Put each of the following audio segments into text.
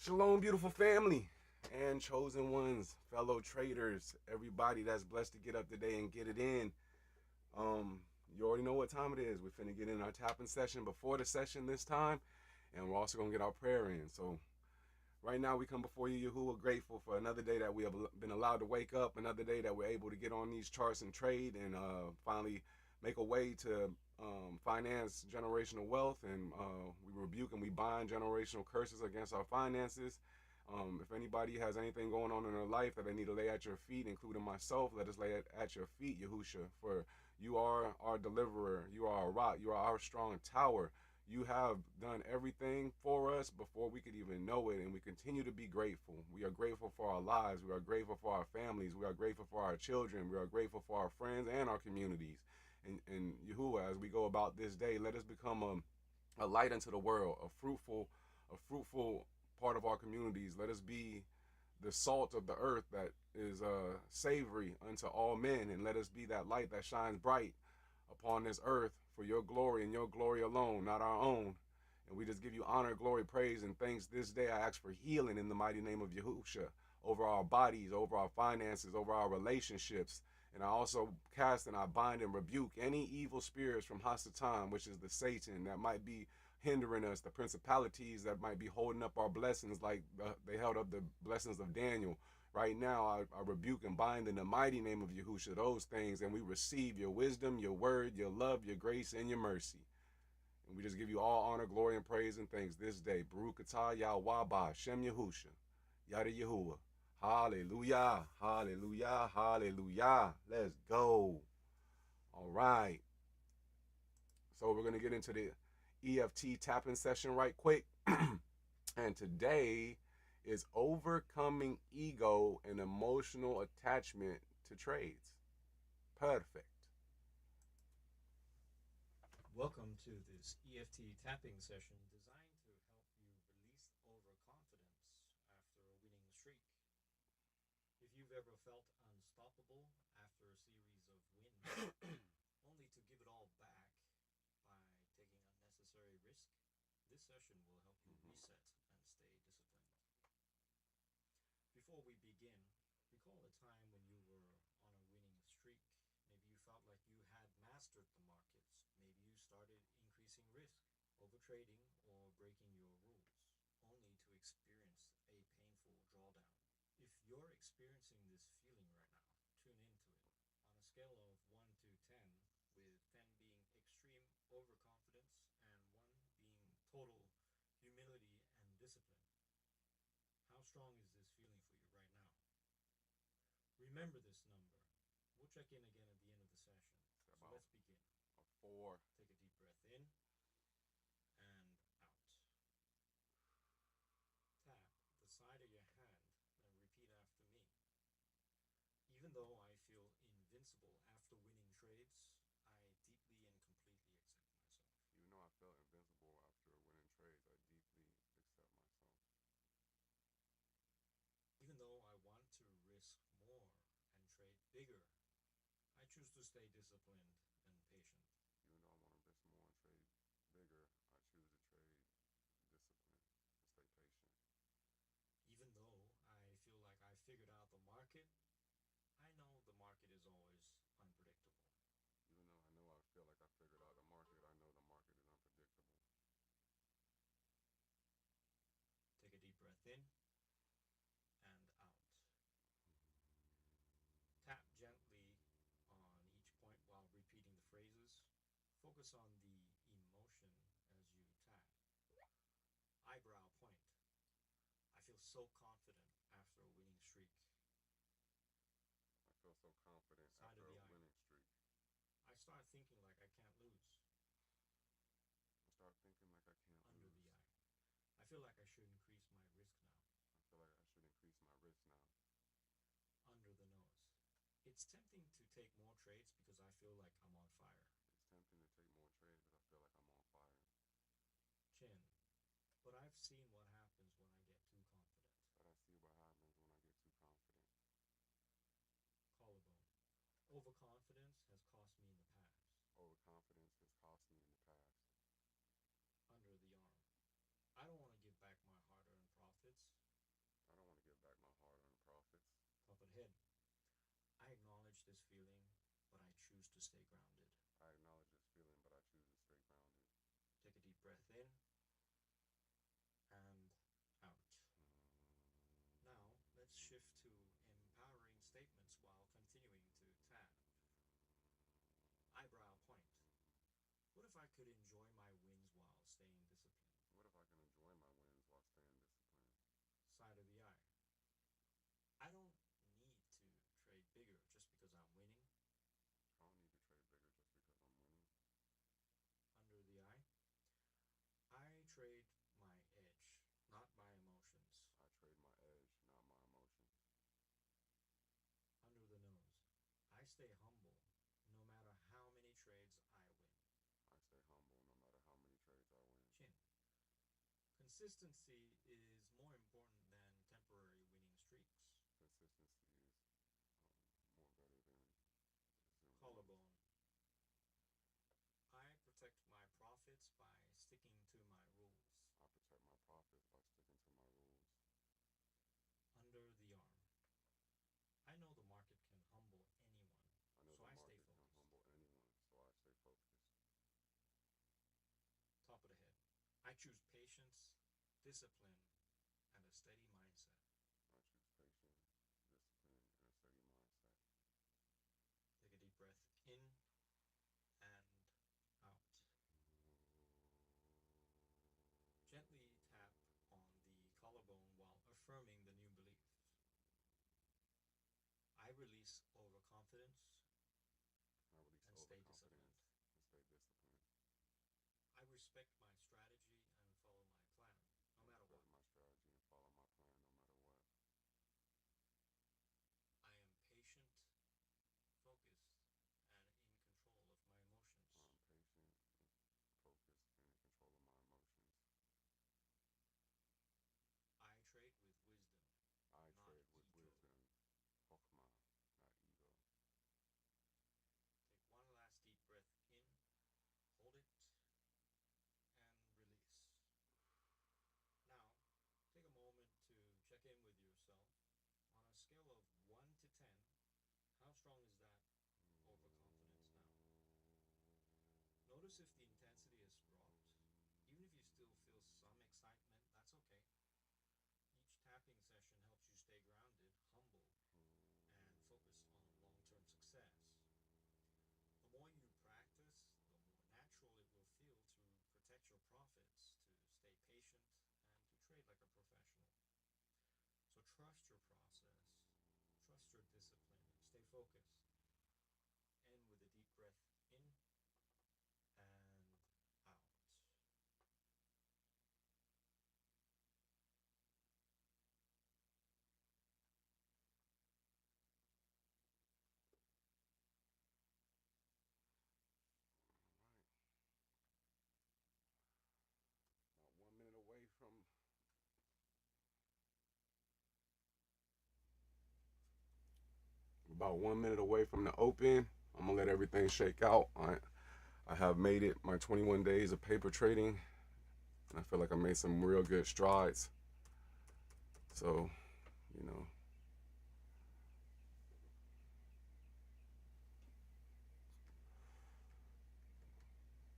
Shalom, beautiful family and chosen ones, fellow traders, everybody that's blessed to get up today and get it in. Um, you already know what time it is. We're finna get in our tapping session before the session this time, and we're also gonna get our prayer in. So right now we come before you, Yahuwah, grateful for another day that we have been allowed to wake up, another day that we're able to get on these charts and trade and finally make a way to finance generational wealth. And we rebuke and we bind generational curses against our finances. If anybody has anything going on in their life that they need to lay at your feet, including myself, let us lay it at your feet, Yahusha, for you are our deliverer. You are our rock. You are our strong tower. You have done everything for us before we could even know it, and we continue to be grateful. We are grateful for our lives. We are grateful for our families. We are grateful for our children. We are grateful for our friends and our communities. And Yahuwah, as we go about this day, let us become a light unto the world, a fruitful part of our communities. Let us be the salt of the earth that is savory unto all men, and let us be that light that shines bright upon this earth for your glory and your glory alone, not our own. And we just give you honor, glory, praise, and thanks this day. I ask for healing in the mighty name of Yahusha over our bodies, over our finances, over our relationships. And I also cast and I bind and rebuke any evil spirits from Hasatan, which is the Satan that might be hindering us, the principalities that might be holding up our blessings like they held up the blessings of Daniel. Right now, I rebuke and bind in the mighty name of Yahusha those things, and we receive your wisdom, your word, your love, your grace, and your mercy. And we just give you all honor, glory, and praise and thanks this day. Baruch atah Yahweh Shem Yahusha, Yada Yahuwah. Hallelujah, hallelujah, hallelujah. Let's go. All right. So we're going to get into the EFT tapping session right quick. And today is overcoming ego and emotional attachment to trades. Perfect. Welcome to this EFT tapping session designed to help you release overconfidence after a winning streak. If you've ever felt unstoppable after a series of wins, only to give it all back by taking unnecessary risk, this session will help you reset and stay disciplined. Before we begin, recall a time when you were on a winning streak. Maybe you felt like you had mastered the markets. Maybe you started increasing risk, overtrading, or breaking your rules, only to experience a painful drawdown. If you're experiencing this feeling right now, tune into it. On a scale of 1 to 10, with 10 being extreme overconfidence and 1 being total humility and discipline, how strong is this feeling for you right now? Remember this number. We'll check in again at the end of the session. So let's begin. A 4. Take a deep breath in and out. Tap the side of your hand and repeat after me. Even though I feel invincible after winning trades, I deeply and completely accept myself. Even though I felt invincible after winning trades, I deeply accept myself. Even though I want to risk more and trade bigger, I choose to stay disciplined and patient. Even though I want to risk more and trade bigger, I choose to trade discipline and stay patient. Even though I feel like I figured out the market, I know the market is always unpredictable. Even though I feel like I figured out the market, I know the market is unpredictable. Take a deep breath in and out. Tap gently on each point while repeating the phrases. Focus on the emotion as you tap. Eyebrow point. I feel so confident after a winning streak. I feel so confident Side after of a the eye. winning streak. I start thinking like I can't lose. I start thinking like I can't Under lose. the eye. I feel like I should increase my risk now. I feel like I should increase my risk now. Under the nose. It's tempting to take more trades because I feel like I'm on fire. It's tempting to take more trades because I feel like I'm on fire. Chin. But I've seen what happens when I get too confident. But I see what happens when I get too confident. Collarbone. Overconfidence has cost me in the past. Overconfidence has cost me in the past. Under the arm. I don't want to give back my hard-earned profits. Top of the head. I acknowledge this feeling, but I choose to stay grounded. I acknowledge this feeling, but I choose to stay grounded. Take a deep breath in and out. Now, let's shift to empowering statements while continuing to tap. Eyebrow point. What if I could enjoy my wins while staying disciplined? What if I can enjoy my wins while staying disciplined? Side of the eye. I don't need to trade bigger just because I'm winning. I don't need to trade bigger just because I'm winning. Under the eye. I trade my edge, not my emotions. I trade my edge, not my emotions. Under the nose. I stay humble no matter how many trades I win. I stay humble no matter how many trades I win. Chin. Consistency is more important than temporary winning streaks. Consistency is more better than wins. Collarbone. I protect my profits by sticking to my rules. I protect my profits by sticking to my rules. Under the arm. I know the market can humble anyone, I know so the I stay market can focused. humble anyone, so I stay focused. Top of the head. I choose patience, discipline, and a steady mindset. I choose patience, discipline, and a steady mindset. Take a deep breath in and out. Gently tap on the collarbone while affirming the new beliefs. I release overconfidence I release and stay disciplined. overconfidence and stay disciplined. I respect my strategy and follow my plan, no I matter what. respect my strategy and follow my plan no matter what. I am patient, focused, and in control of my emotions. I'm patient, focused, and in control of my emotions. I trade with wisdom, I not trade with ego. wisdom, Hokmah, not ego. Take one last deep breath in, hold it, and release. Now, take a moment to check in with yourself. On a scale of 1 to 10, how strong is that overconfidence now? Notice if the intensity has dropped. Even if you still feel some excitement, that's okay. Each tapping session helps you stay grounded, humble, and focused on long-term success. The more you practice, the more natural it will feel to protect your profits, to stay patient, and to trade like a professional. So trust your process, trust your discipline, and stay focused. End with a deep breath in and out. All right. About 1 minute away from about 1 minute away from the open. I'm gonna let everything shake out. I have made it my 21 days of paper trading, and I feel like I made some real good strides. So, you know,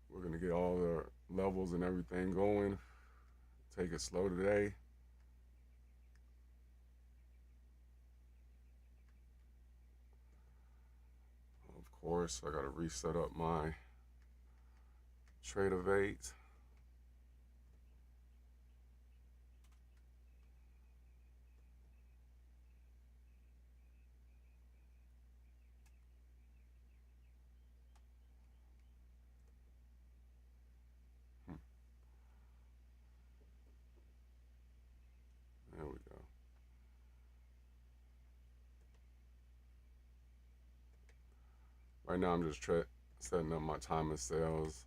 we're gonna get all the levels and everything going. Take it slow today. Of course, I gotta reset up my trade of 8. There we go. Right now, I'm just setting up my time of sales.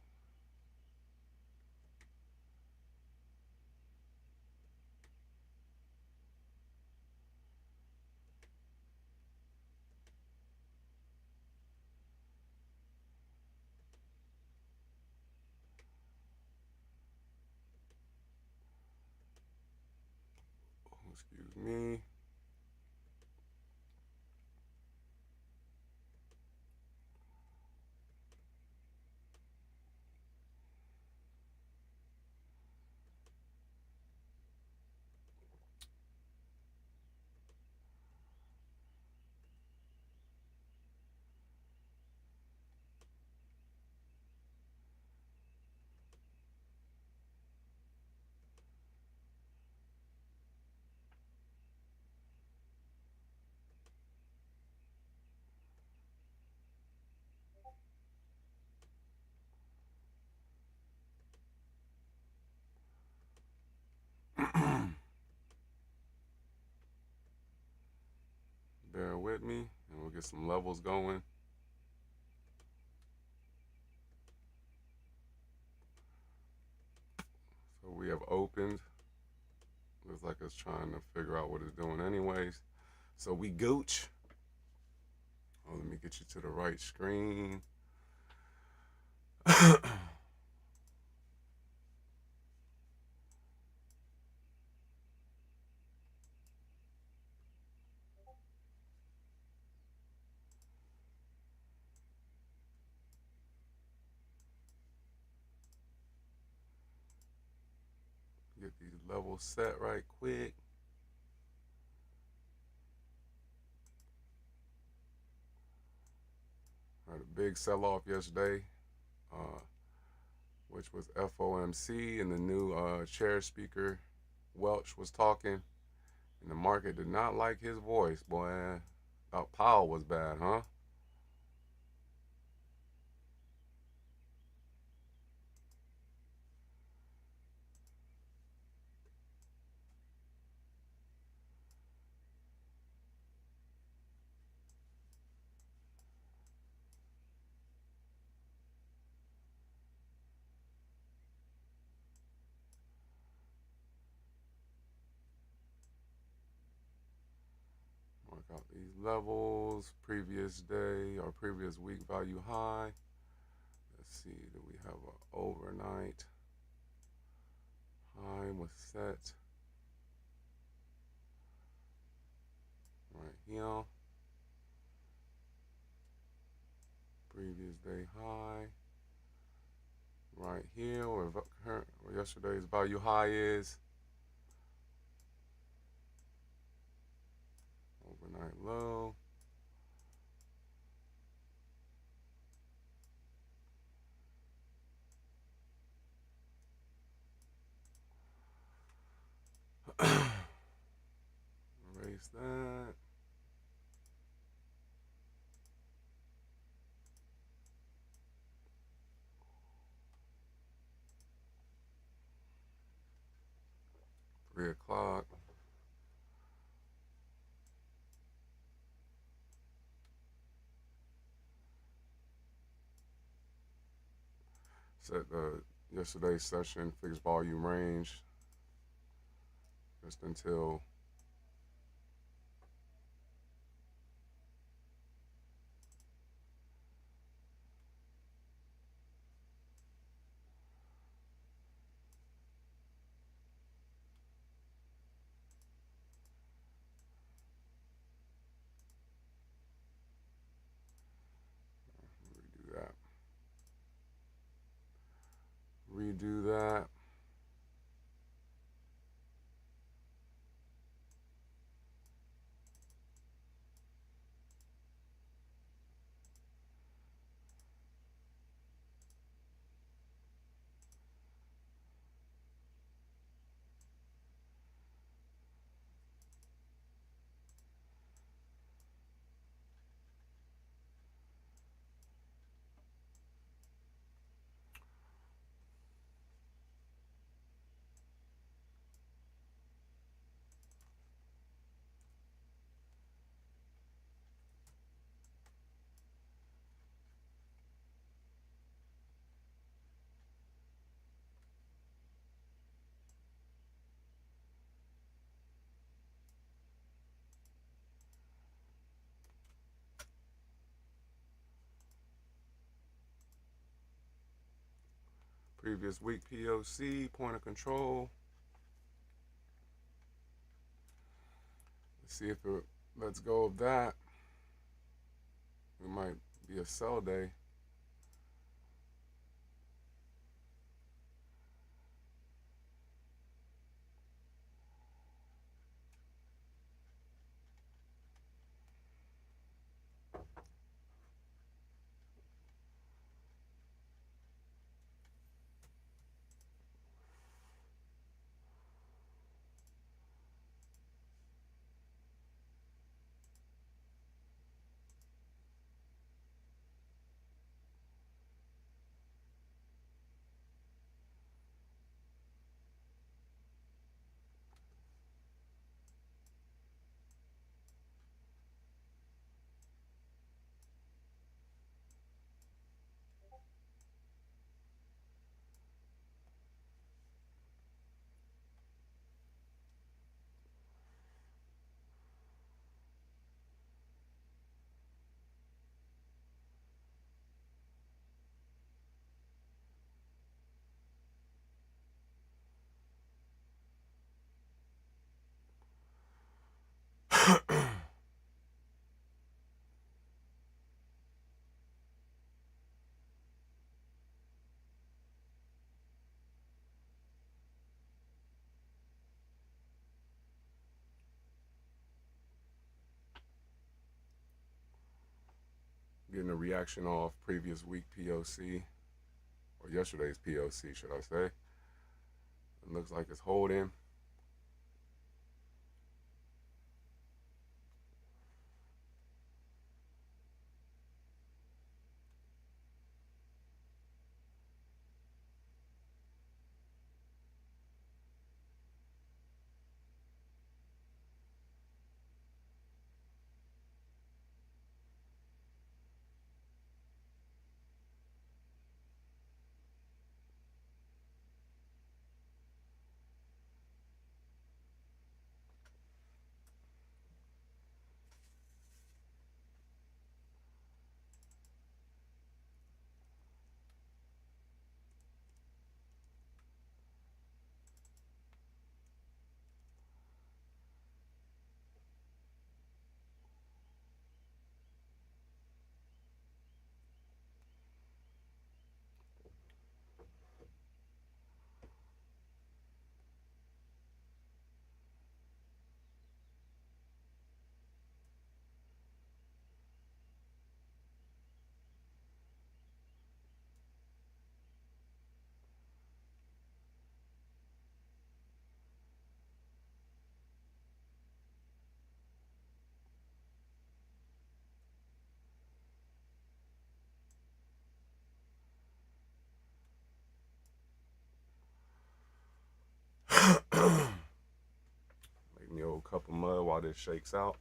Excuse me. Bear with me, and we'll get some levels going. So we have opened. Looks like it's trying to figure out what it's doing anyways. So we gooch. Oh, let me get you to the right screen. Get these levels set right quick. Had a big sell-off yesterday, uh, which was FOMC, and the new chair speaker, Welch, was talking, and the market did not like his voice, boy. Thought Powell was bad, huh? Mark out these levels. Previous day or previous week value high. Let's see, do we have an overnight high was set right here. Previous day high right here where yesterday's value high is. Overnight low. Erase that. $3 o'clock. Set yesterday's session fixed volume range just until redo that. Redo that. Previous week POC, point of control. Let's see if it lets go of that. It might be a sell day. getting a reaction off previous week POC, or yesterday's POC, should I say. It looks like it's holding. Make me a old cup of mud while this shakes out.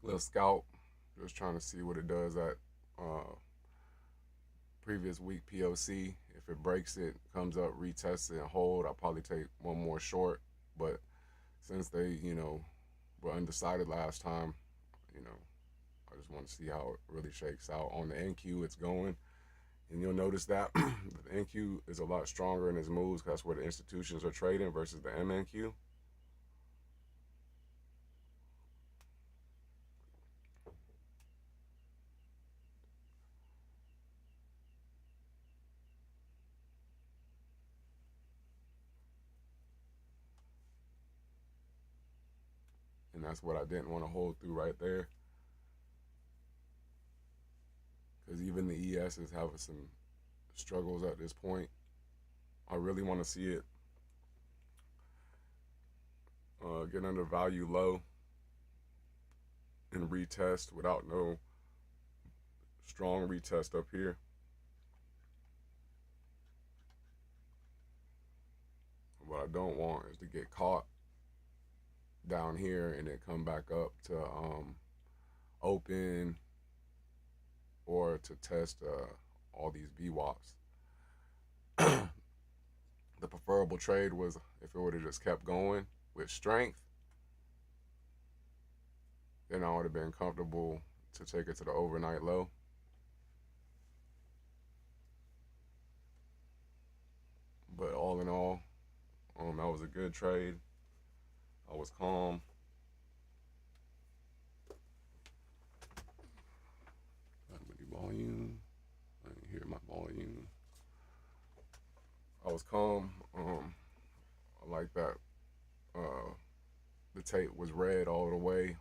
Little scalp, just trying to see what it does at uh, previous week POC. If it breaks it, comes up, retest it, and hold, I'll probably take one more short. But since they, were undecided last time, I just want to see how it really shakes out. On the NQ, it's going. And you'll notice that the NQ is a lot stronger in its moves because that's where the institutions are trading versus the MNQ. And that's what I didn't want to hold through right there. Because even the ES is having some struggles at this point. I really want to see it get under value low and retest without no strong retest up here. What I don't want is to get caught down here and then come back up to open or to test all these VWAPs. The preferable trade was if it would have just kept going with strength, then I would have been comfortable to take it to the overnight low. But all in all, that was a good trade. I was calm. Volume. I didn't hear my volume. I was calm. I like that. The tape was red all the way.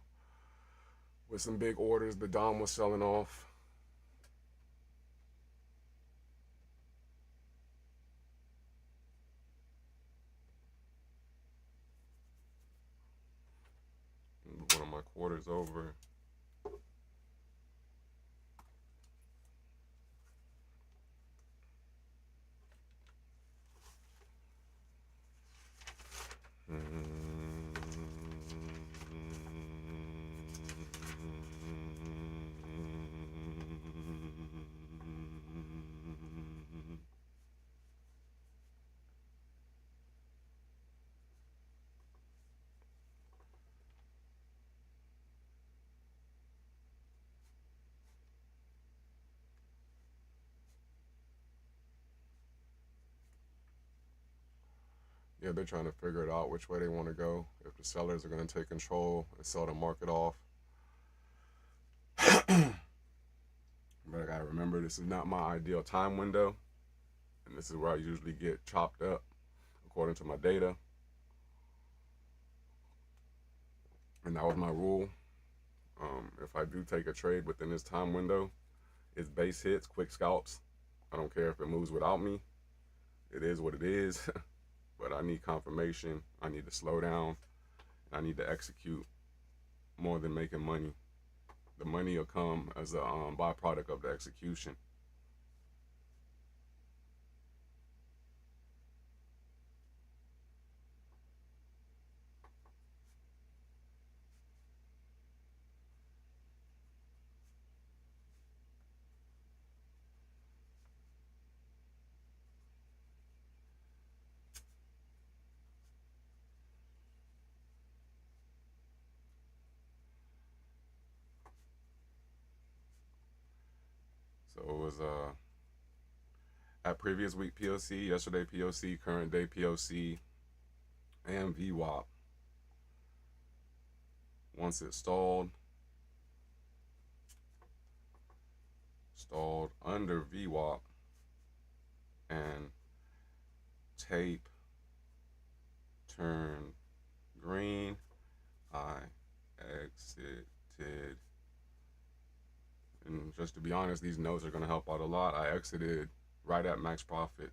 With some big orders, the Dom was selling off. One of my quarters over. Yeah, they're trying to figure it out which way they want to go. If the sellers are going to take control and sell the market off. But I got to remember, this is not my ideal time window. And this is where I usually get chopped up according to my data. And that was my rule. If I do take a trade within this time window, it's base hits, quick scalps. I don't care if it moves without me. It is what it is. But I need confirmation. I need to slow down. I need to execute more than making money. The money will come as a byproduct of the execution. So it was at previous week POC, yesterday POC, current day POC, and VWAP. Once it stalled under VWAP, and tape turned green, I exited. And just to be honest, these notes are going to help out a lot. I exited right at max profit.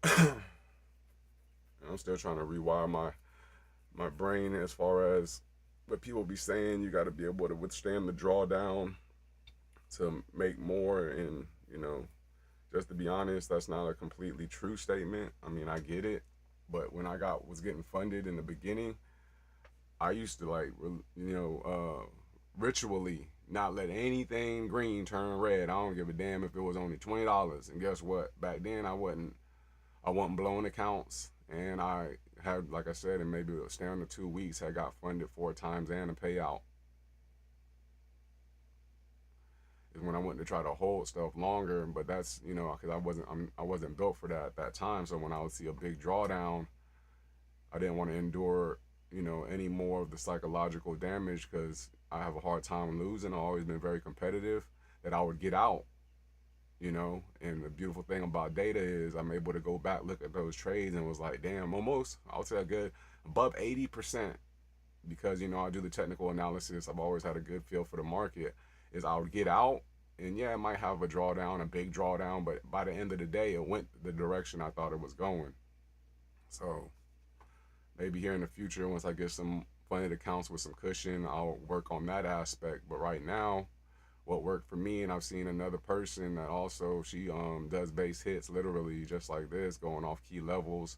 I'm still trying to rewire my brain as far as what people be saying. You got to be able to withstand the drawdown to make more. And, just to be honest, that's not a completely true statement. I mean, I get it. But when I was getting funded in the beginning, I used to like, ritually not let anything green turn red. I don't give a damn if it was only $20. And guess what? Back then I wasn't blowing accounts, and I had, like I said, in maybe a span of 2 weeks, I got funded 4 times and a payout. Is when I went to try to hold stuff longer, but that's because I wasn't built for that at that time. So when I would see a big drawdown, I didn't want to endure any more of the psychological damage because I have a hard time losing. I've always been very competitive. That I would get out, and the beautiful thing about data is I'm able to go back, look at those trades, and was like, damn, almost, I would say a good above 80%, because I do the technical analysis. I've always had a good feel for the market. Is I would get out, and yeah, it might have a drawdown, a big drawdown, but by the end of the day, it went the direction I thought it was going. So maybe here in the future, once I get some funded accounts with some cushion, I'll work on that aspect. But right now, what worked for me, and I've seen another person that also, she does base hits literally just like this, going off key levels.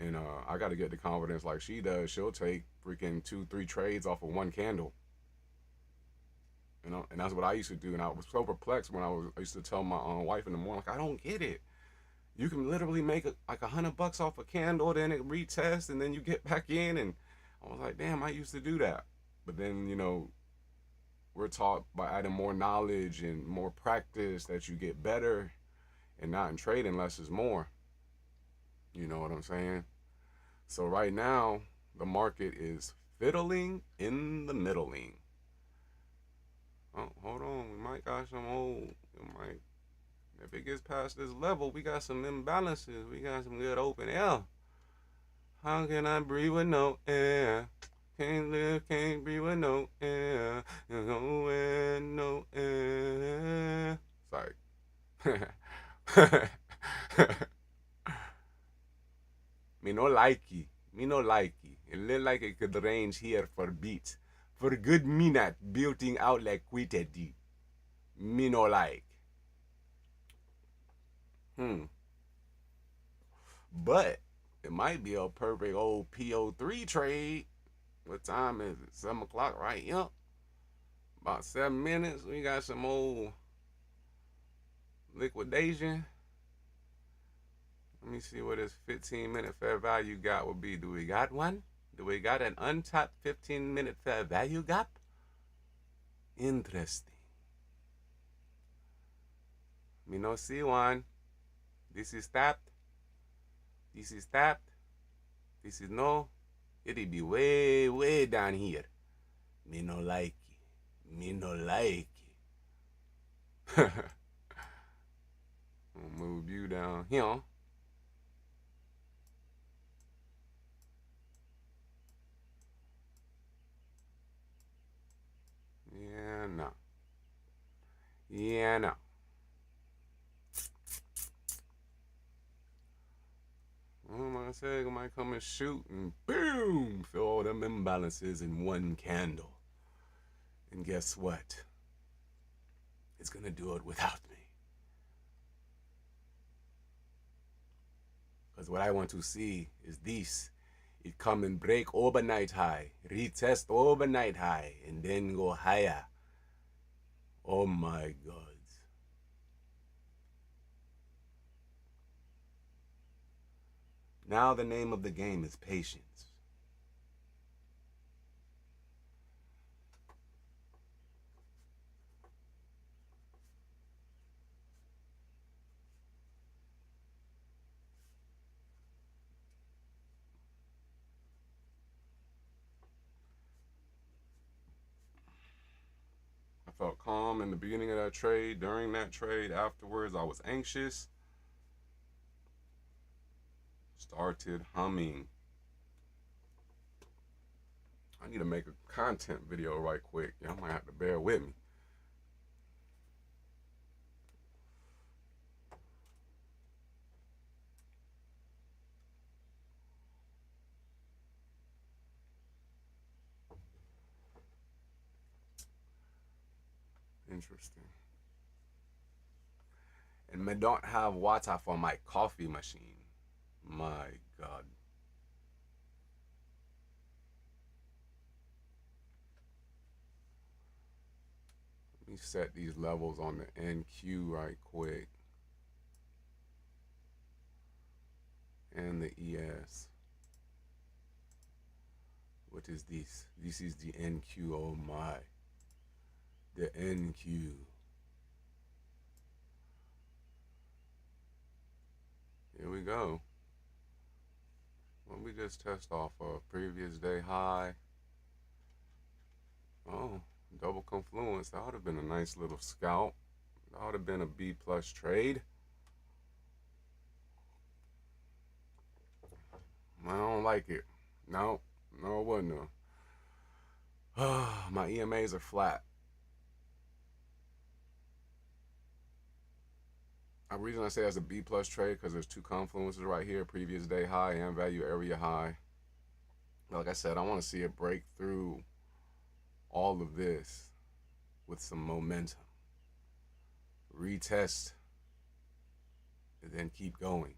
And I got to get the confidence like she does. She'll take freaking 2 3 trades off of one candle. And that's what I used to do. And I was so perplexed when I used to tell my wife in the morning, like, I don't get it. You can literally make like $100 off a candle, then it retests, and then you get back in. And I was like, damn, I used to do that. But then we're taught by adding more knowledge and more practice that you get better, and not in trading less is more. You know what I'm saying? So right now, the market is fiddling in the middling. Oh, hold on, we might got some old. It might, if it gets past this level, we got some imbalances. We got some good open air. How can I breathe with no air? Can't live, can't breathe with no air. No air, no air. Sorry. Me no likey. Me no likey. It look like it could range here for beats. For good minute, building out like quitted. Me no like. But it might be a perfect old PO3 trade. What time is it? 7 o'clock, right? Yep. About 7 minutes. We got some old liquidation. Let me see what this 15-minute fair value gap would be. Do we got one? Do we got an untapped 15-minute fair value gap? Interesting. Me no see one. This is tapped. This is tapped. This is no. It'd be way, way down here. Me no like it. Me no like it. I'll move you down here. Yeah, no. Yeah, no. Like I said, I might come and shoot and boom, fill all them imbalances in one candle. And guess what? It's gonna do it without me. Because what I want to see is this. It come and break overnight high, retest overnight high, and then go higher. Oh my God. Now the name of the game is patience. I felt calm in the beginning of that trade. During that trade, afterwards, I was anxious. Started humming. I need to make a content video right quick. Y'all might have to bear with me. Interesting. And I don't have water for my coffee machine. My God. Let me set these levels on the NQ right quick. And the ES. What is this? This is the NQ. Oh my. The NQ. Here we go. Let me just test off a previous day high. Oh, double confluence. That would have been a nice little scalp. That would have been a B plus trade. I don't like it. No, no, it wasn't. My EMAs are flat. The reason I say it's a B plus trade because there's two confluences right here, previous day high and value area high. Like I said, I want to see it break through all of this with some momentum. Retest and then keep going.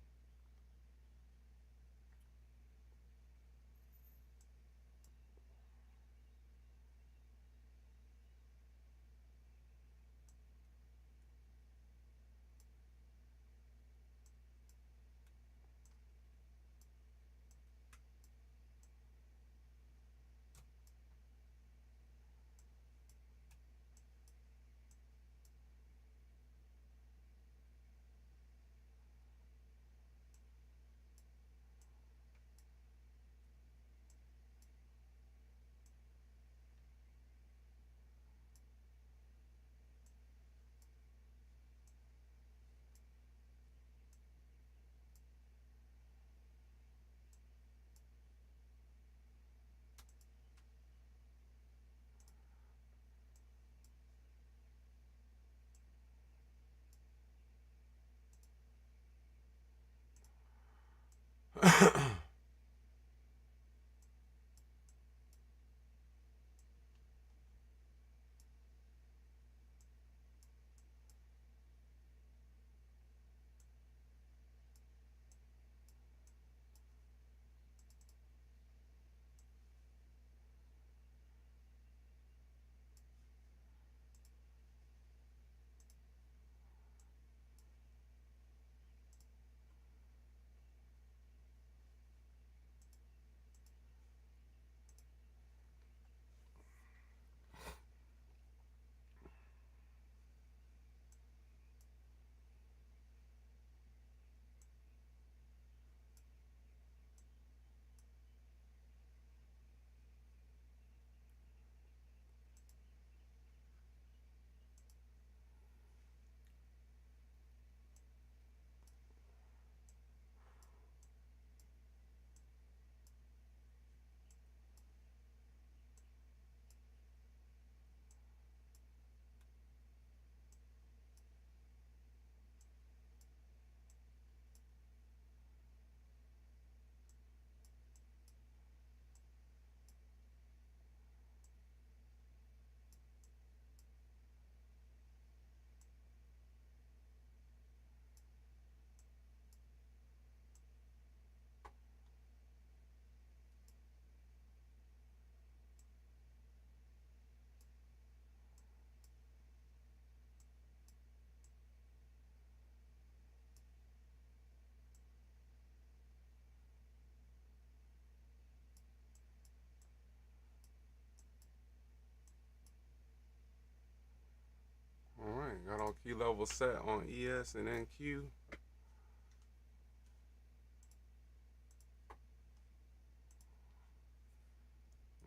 All right, got all key levels set on ES and NQ.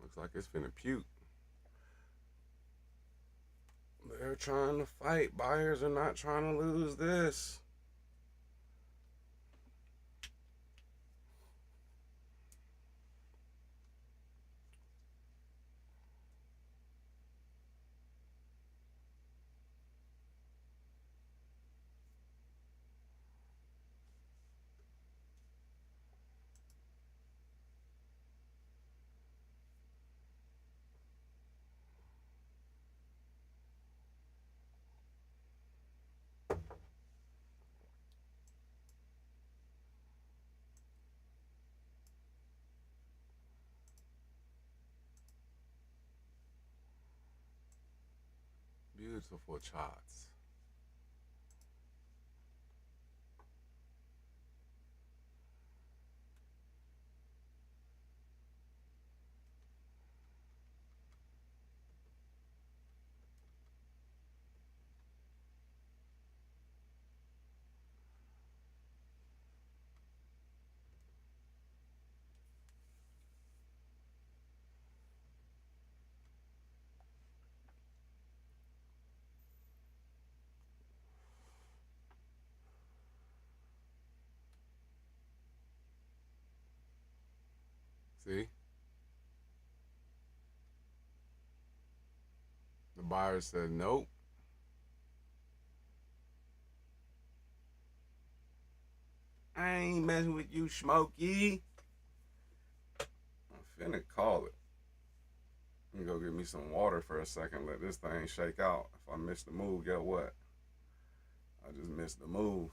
Looks like it's finna puke. They're trying to fight. Buyers are not trying to lose this. Beautiful charts. See? The buyer said, nope. I ain't messing with you, Smokey. I'm finna call it. Let me go get me some water for a second. Let this thing shake out. If I miss the move, get what? I just missed the move.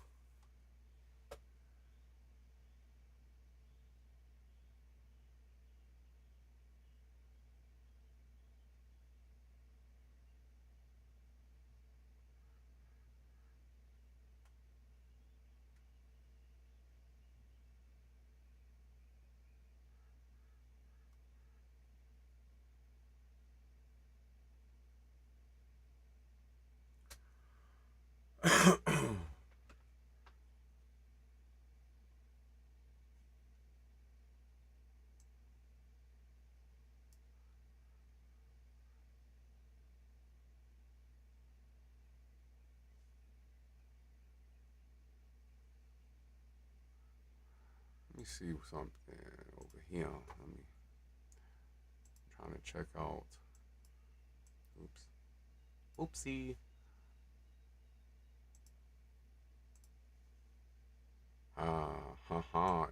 Let me see something over here. Let me trying to check out. Oops. Oopsie.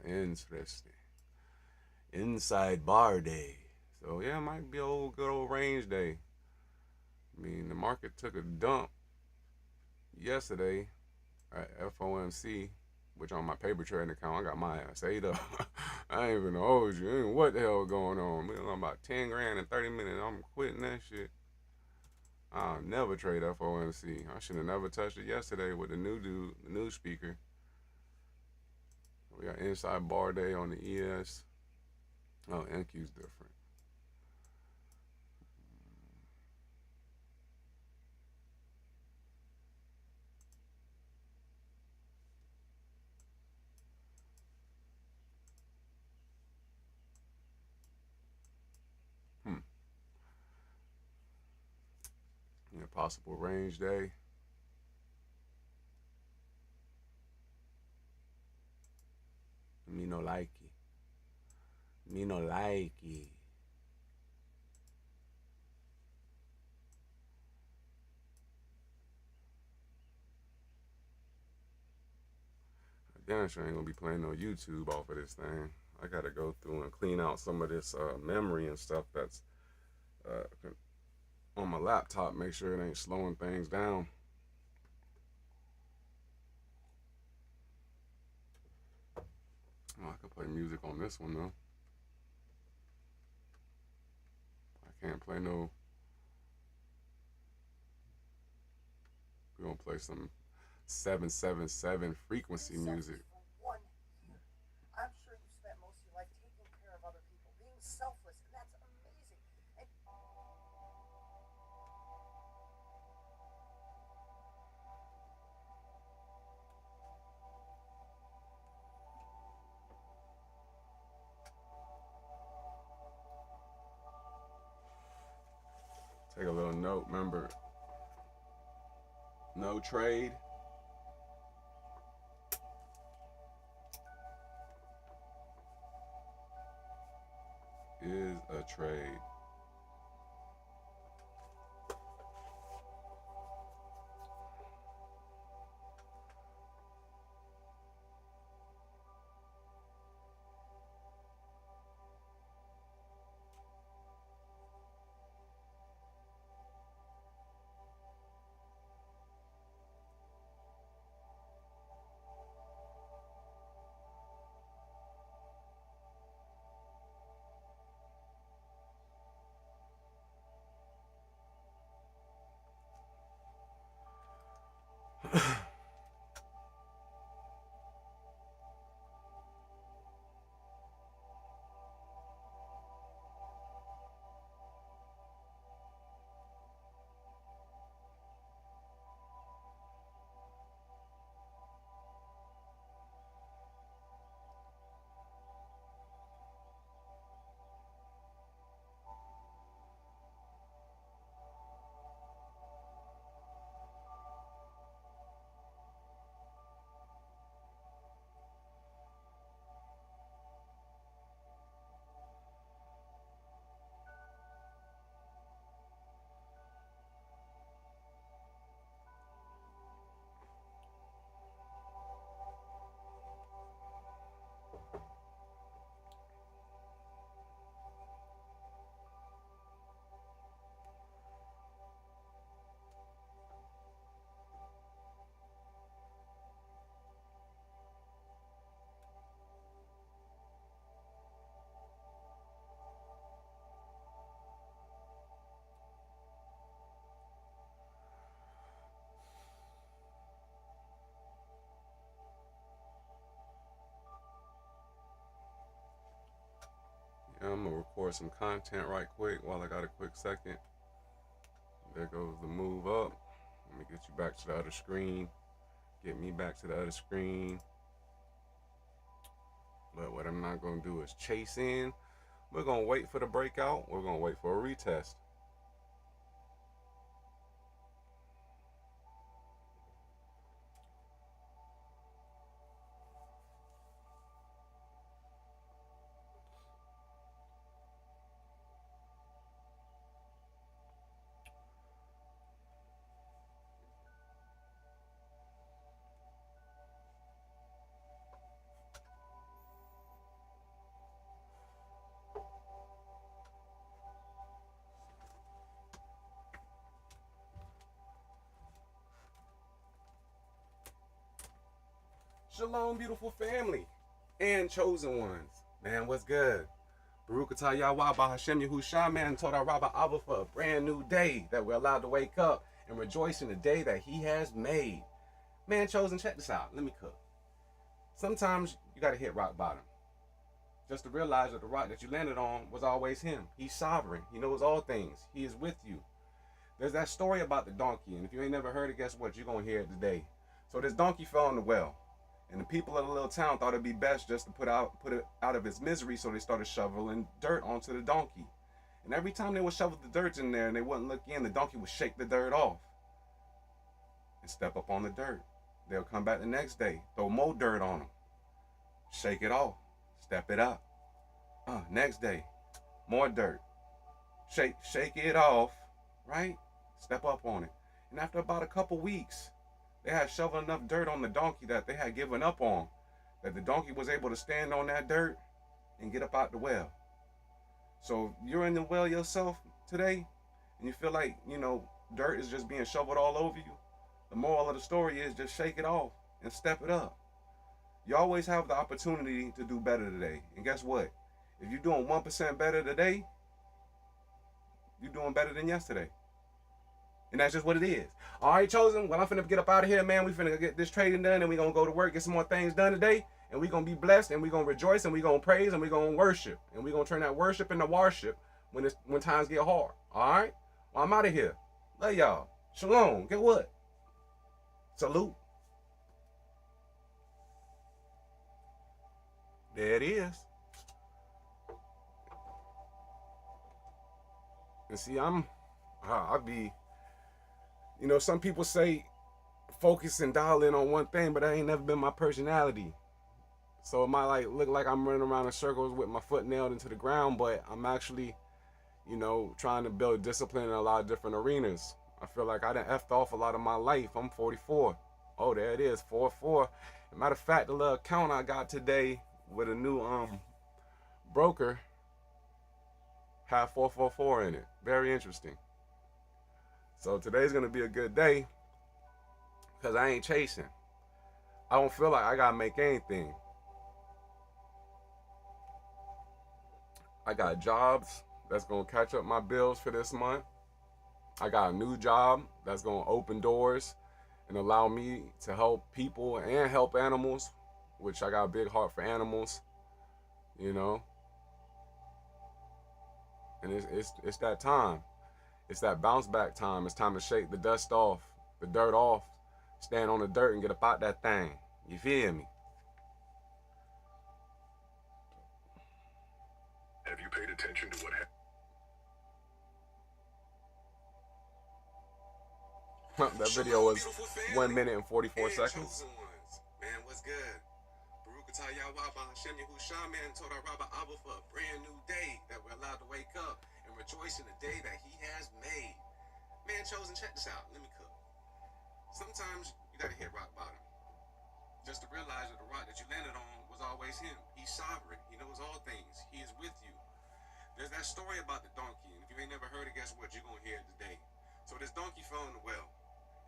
Interesting. Inside bar day. So yeah, it might be a old good old range day. I mean, the market took a dump yesterday at FOMC, which on my paper trading account, I got my ass ate up. I ain't even hold you. Ain't what the hell going on? Man, I'm about 10 grand in 30 minutes. I'm quitting that shit. I'll never trade FOMC. I should have never touched it yesterday with the new dude, the new speaker. We got inside bar day on the ES. Oh, NQ's different. Hmm. Yeah, possible range day. Me no like it. Me no like it. Damn sure ain't gonna be playing no YouTube off of this thing. I gotta go through and clean out some of this memory and stuff that's uh, on my laptop. Make sure it ain't slowing things down. Oh, I can play music on this one though. I can't play no. We gonna play some 777 frequency music. Take a little note. Remember, no trade is a trade. Yeah, I'm gonna record some content right quick while I got a quick second. There goes the move up. Let me get you back to the other screen. Get me back to the other screen. But what I'm not gonna do is chase in. We're gonna wait for the breakout. We're gonna wait for a retest. Shalom, beautiful family and chosen ones. Man, what's good? Baruch atah Yahweh Bahashem Yahushua, man, told our Rabbi Abba for a brand new day that we're allowed to wake up and rejoice in the day that he has made. Man, chosen, check this out. Let me cook. Sometimes you got to hit rock bottom just to realize that the rock that you landed on was always him. He's sovereign. He knows all things. He is with you. There's that story about the donkey, and if you ain't never heard it, guess what? You're going to hear it today. So this donkey fell in the well. And the people of the little town thought it'd be best just to put it out of its misery, so they started shoveling dirt onto the donkey. And every time they would shovel the dirt in there and they wouldn't look in, the donkey would shake the dirt off and step up on the dirt. They'll come back the next day, throw more dirt on them, shake it off, step it up. Next day, more dirt, shake it off, right? Step up on it. And after about a couple weeks, they had shoveled enough dirt on the donkey that they had given up on, that the donkey was able to stand on that dirt and get up out the well. So you're in the well yourself today, and you feel like, dirt is just being shoveled all over you. The moral of the story is just shake it off and step it up. You always have the opportunity to do better today. And guess what? If you're doing 1% better today, you're doing better than yesterday. And that's just what it is. All right, chosen. Well, I'm finna get up out of here, man. We finna get this trading done, and we gonna go to work, get some more things done today, and we gonna be blessed, and we gonna rejoice, and we gonna praise, and we gonna worship, and we gonna turn that worship into worship when times get hard. All right. Well, I'm out of here. Love y'all. Shalom. Get what? Salute. There it is. And see, I'll be. Some people say focus and dial in on one thing, but that ain't never been my personality. So it might look like I'm running around in circles with my foot nailed into the ground, but I'm actually, trying to build discipline in a lot of different arenas. I feel like I done effed off a lot of my life. I'm 44. Oh, there it is, 4-4. Matter of fact, the little account I got today with a new broker had 444 in it. Very interesting. So today's gonna be a good day because I ain't chasing. I don't feel like I gotta make anything. I got jobs that's gonna catch up my bills for this month. I got a new job that's gonna open doors and allow me to help people and help animals, which I got a big heart for animals, you know. And it's that time. It's that bounce back time. It's time to shake the dust off, the dirt off, stand on the dirt and get up out that thing. You feel me? Have you paid attention to what happened? That video was 1 minute and 44 seconds. Man, what's good? Baruch atah Yahweh Hashem Yahushua, man, told our Rabbi Abba for a brand new day that we're allowed to wake up and rejoice in the day that he has made. Man, chosen, check this out. Let me cook. Sometimes you gotta hit rock bottom. Just to realize that the rock that you landed on was always him. He's sovereign. He knows all things. He is with you. There's that story about the donkey, and if you ain't never heard it, guess what? You're gonna hear it today. So this donkey fell in the well.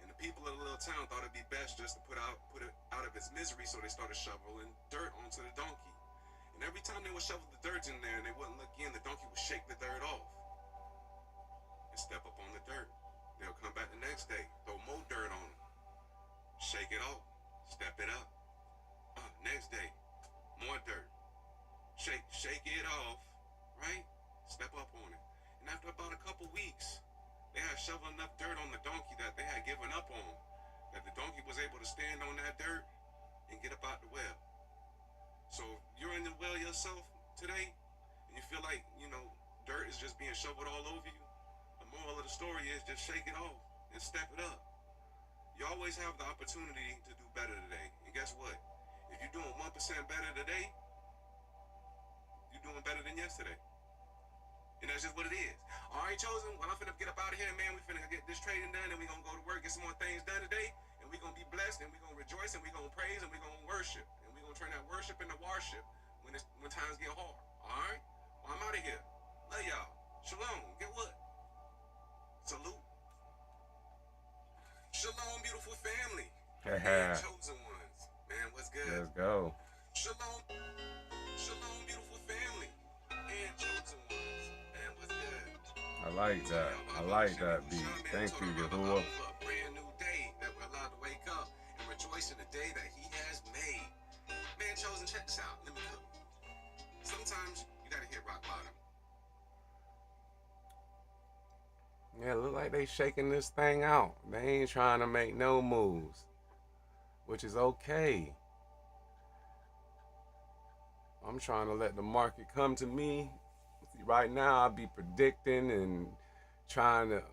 And the people of the little town thought it'd be best just to put it out of its misery, so they started shoveling dirt onto the donkey. And every time they would shovel the dirt in there and they wouldn't look in, the donkey would shake the dirt off and step up on the dirt. They'll come back the next day, throw more dirt on them, shake it off, step it up. Next day, more dirt, shake it off, right? Step up on it. And after about a couple weeks, they had shoveled enough dirt on the donkey that they had given up on, that the donkey was able to stand on that dirt and get up out the well. So if you're in the well yourself today, and you feel like, dirt is just being shoveled all over you, the moral of the story is just shake it off and step it up. You always have the opportunity to do better today. And guess what? If you're doing 1% better today, you're doing better than yesterday. And that's just what it is. All right, chosen. Well, I'm finna get up out of here, man. We finna get this trading done, and we gonna go to work, get some more things done today, and we gonna be blessed, and we gonna rejoice, and we gonna praise, and we gonna worship, and we gonna turn that worship into worship when times get hard. All right. Well, I'm out of here. Love y'all. Shalom. Get what? Salute. Shalom, beautiful family. And chosen ones. Man, what's good? Let's go. Shalom. Shalom, beautiful family. And chosen ones. Man, what's good? I like that. I like that beat. Thank you, Yahuwah. A brand new day that we're allowed to wake up and rejoice in the day that he has made. Man, chosen, check this out. Let me cook. Sometimes you gotta hit rock bottom. Yeah, look like they shaking this thing out. They ain't trying to make no moves, which is okay. I'm trying to let the market come to me. Right now, I'll be predicting and trying to,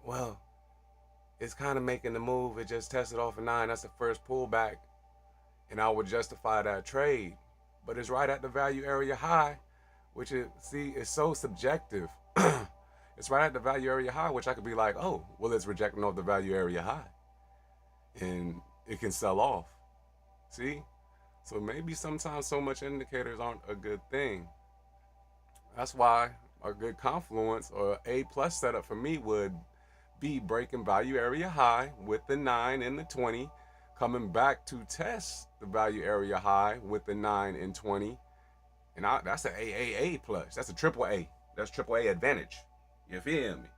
it's kind of making the move. It just tested off a 9. That's the first pullback. And I would justify that trade. But it's right at the value area high, which is, it's so subjective. It's right at the value area high, which I could be like, oh, well, it's rejecting off the value area high. And it can sell off. See? So maybe sometimes so much indicators aren't a good thing. That's why a good confluence or A+ setup for me would be breaking value area high with the 9 and the 20, coming back to test the value area high with the 9 and 20. And that's an AAA plus. That's a triple A. That's triple A advantage. You feel me?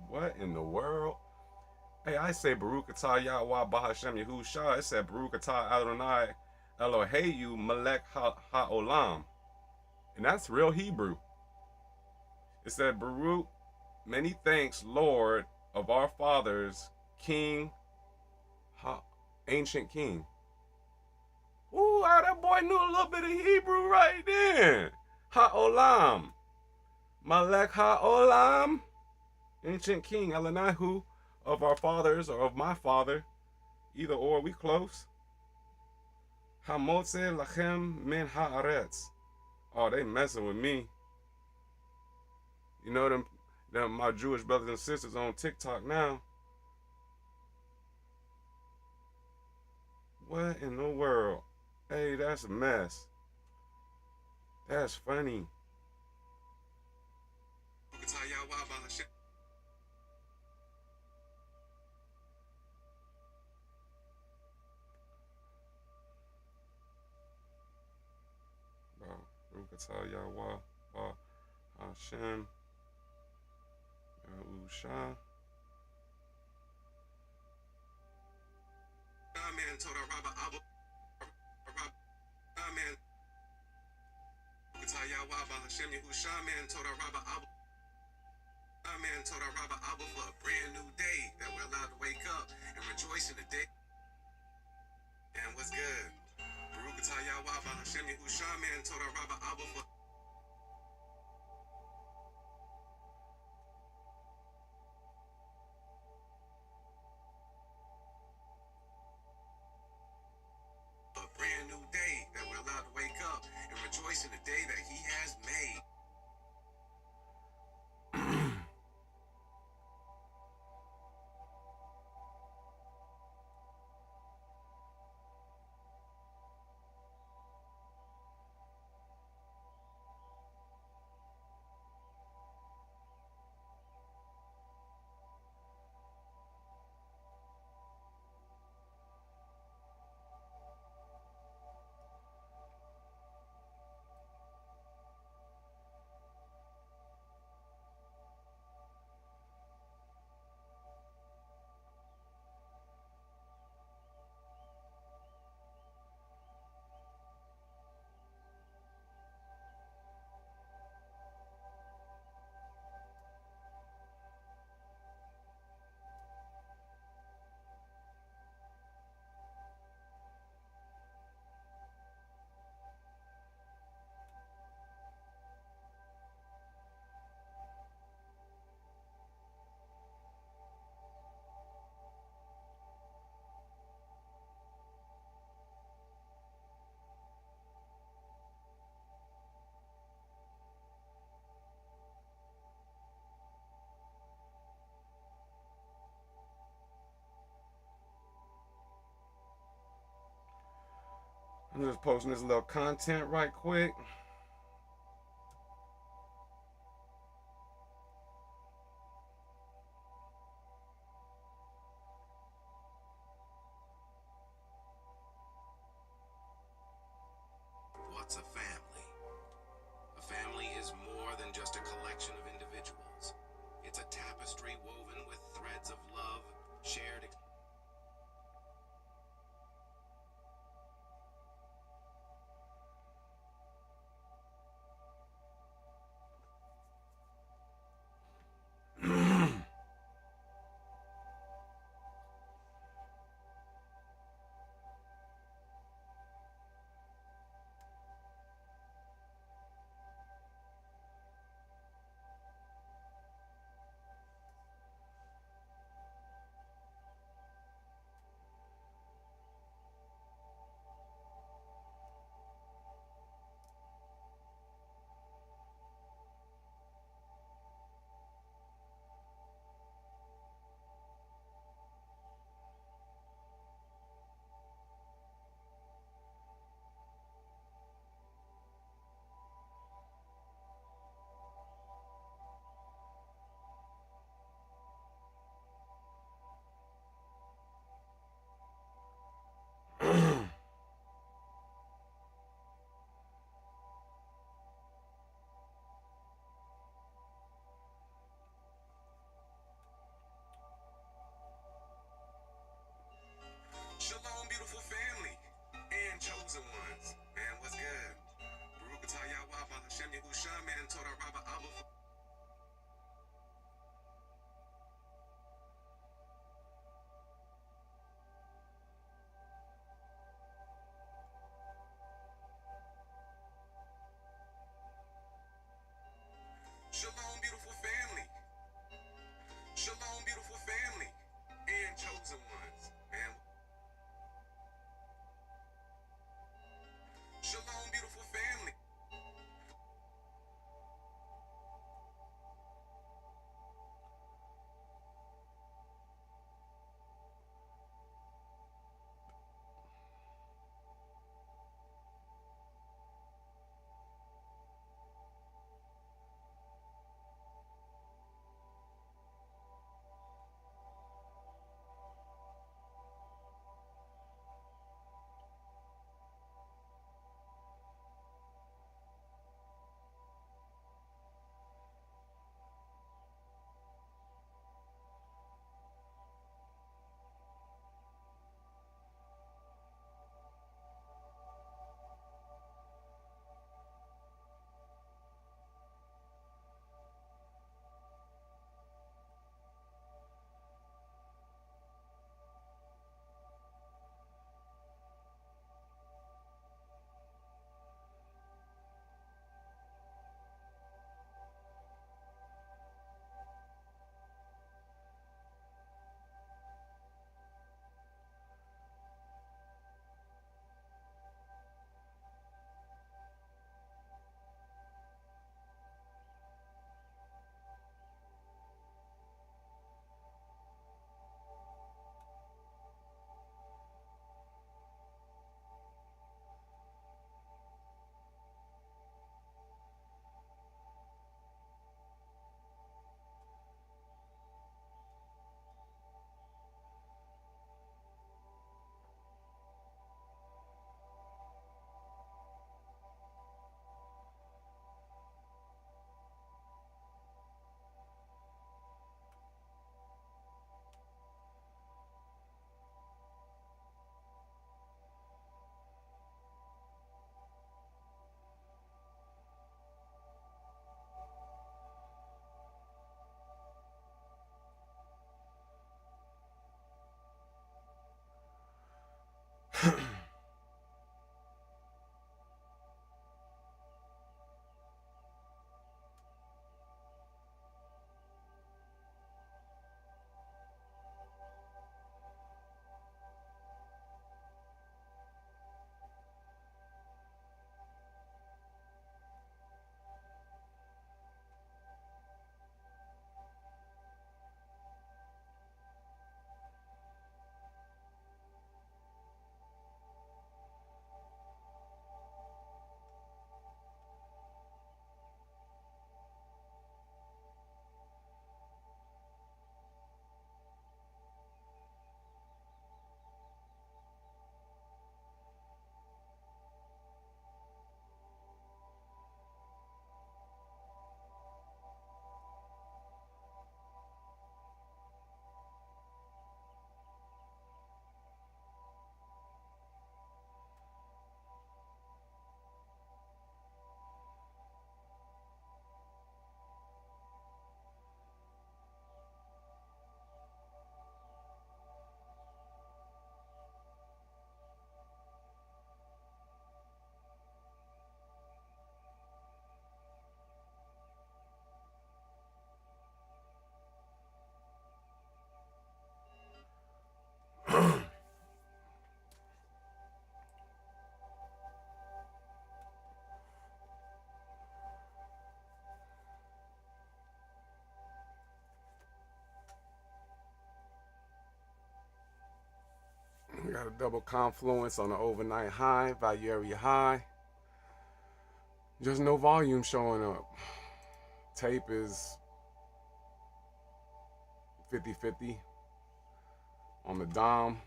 What in the world? Hey, I say Baruch atah Yahweh Bahashem Yahushua. It said Baruch atah Adonai Eloheinu Melech HaOlam. And that's real Hebrew. It said Baruch, many thanks, Lord of our fathers, King, ancient King. Ooh, that boy knew a little bit of Hebrew right then. HaOlam. Melech HaOlam. Ancient King, Elanahu, of our fathers or of my father. Either or, we close. Hamotze lachem min haaretz. Oh, they messing with me. You know them my Jewish brothers and sisters on TikTok now. What in the world? Hey, that's a mess. That's funny. Baruch atah Yahweh Hashem Husha. Man told Rabba Abu man Kutaya Waba Hashem Yahusha man told Rabba Abu man told Rabba Abu for a brand new day that we're allowed to wake up and rejoice in the day. And what's good? Baruch Kutaya Waba Hashem Yahusha man told Rabba Abu for a brand new day that we're allowed to wake up and rejoice in the day that he has made. I'm just posting this little content right quick. What's a family? A family is more than just a collection of individuals. It's a tapestry woven with threads of love, shared We got a double confluence on the overnight high, value area high. Just no volume showing up. Tape is 50-50 on the Dom.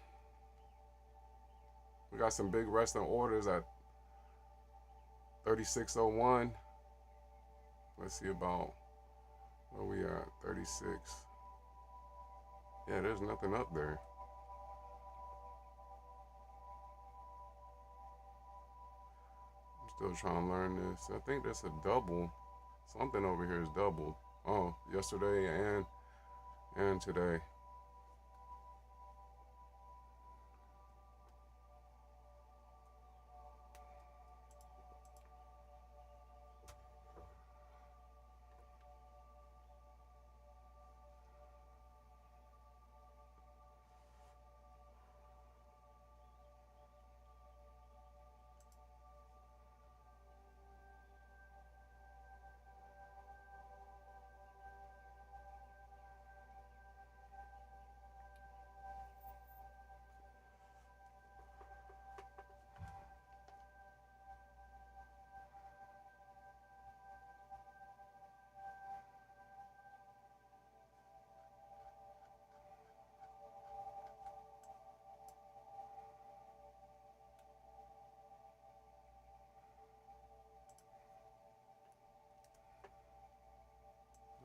We got some big resting orders at 3601. Let's see about where we are, 36. Yeah, there's nothing up there. I'm still trying to learn this. I think that's a double. Something over here is doubled. Oh, yesterday and today.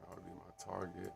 That would be my target.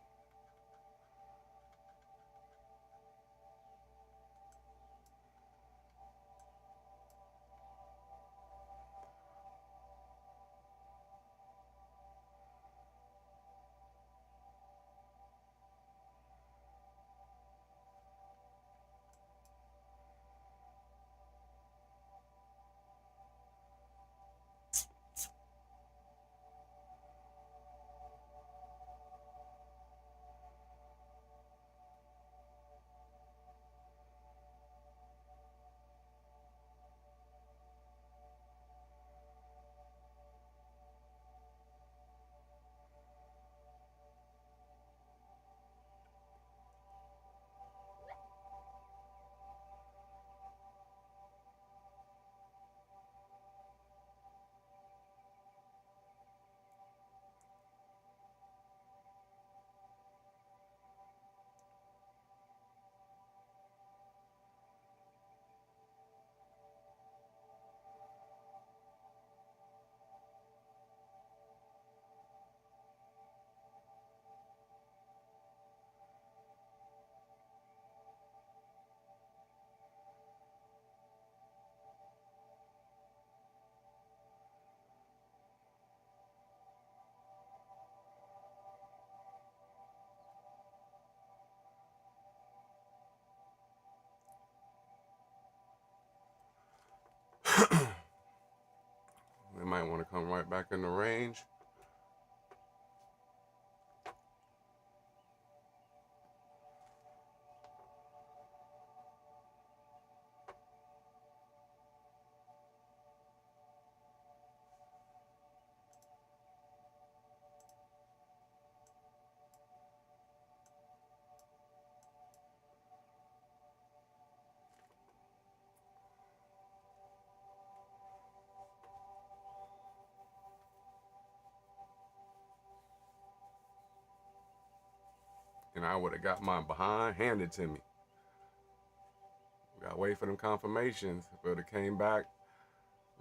in the range. And I would have got my behind handed to me. Got to wait for them confirmations. If it would have came back,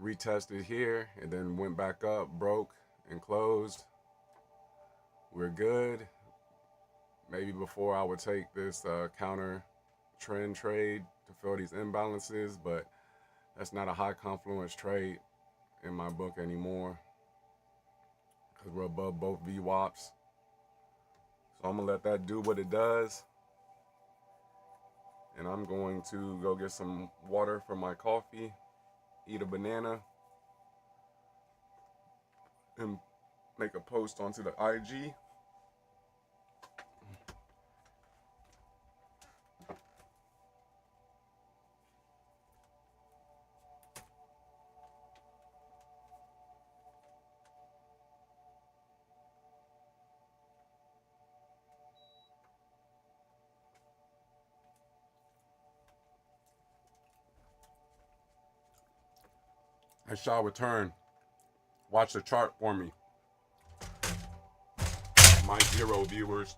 retested here, and then went back up, broke, and closed, we're good. Maybe before I would take this counter trend trade to fill these imbalances, but that's not a high confluence trade in my book anymore because we're above both VWAPs. So I'm going to let that do what it does. And I'm going to go get some water for my coffee, eat a banana, and make a post onto the IG. I shall return. Watch the chart for me. My 0 viewers.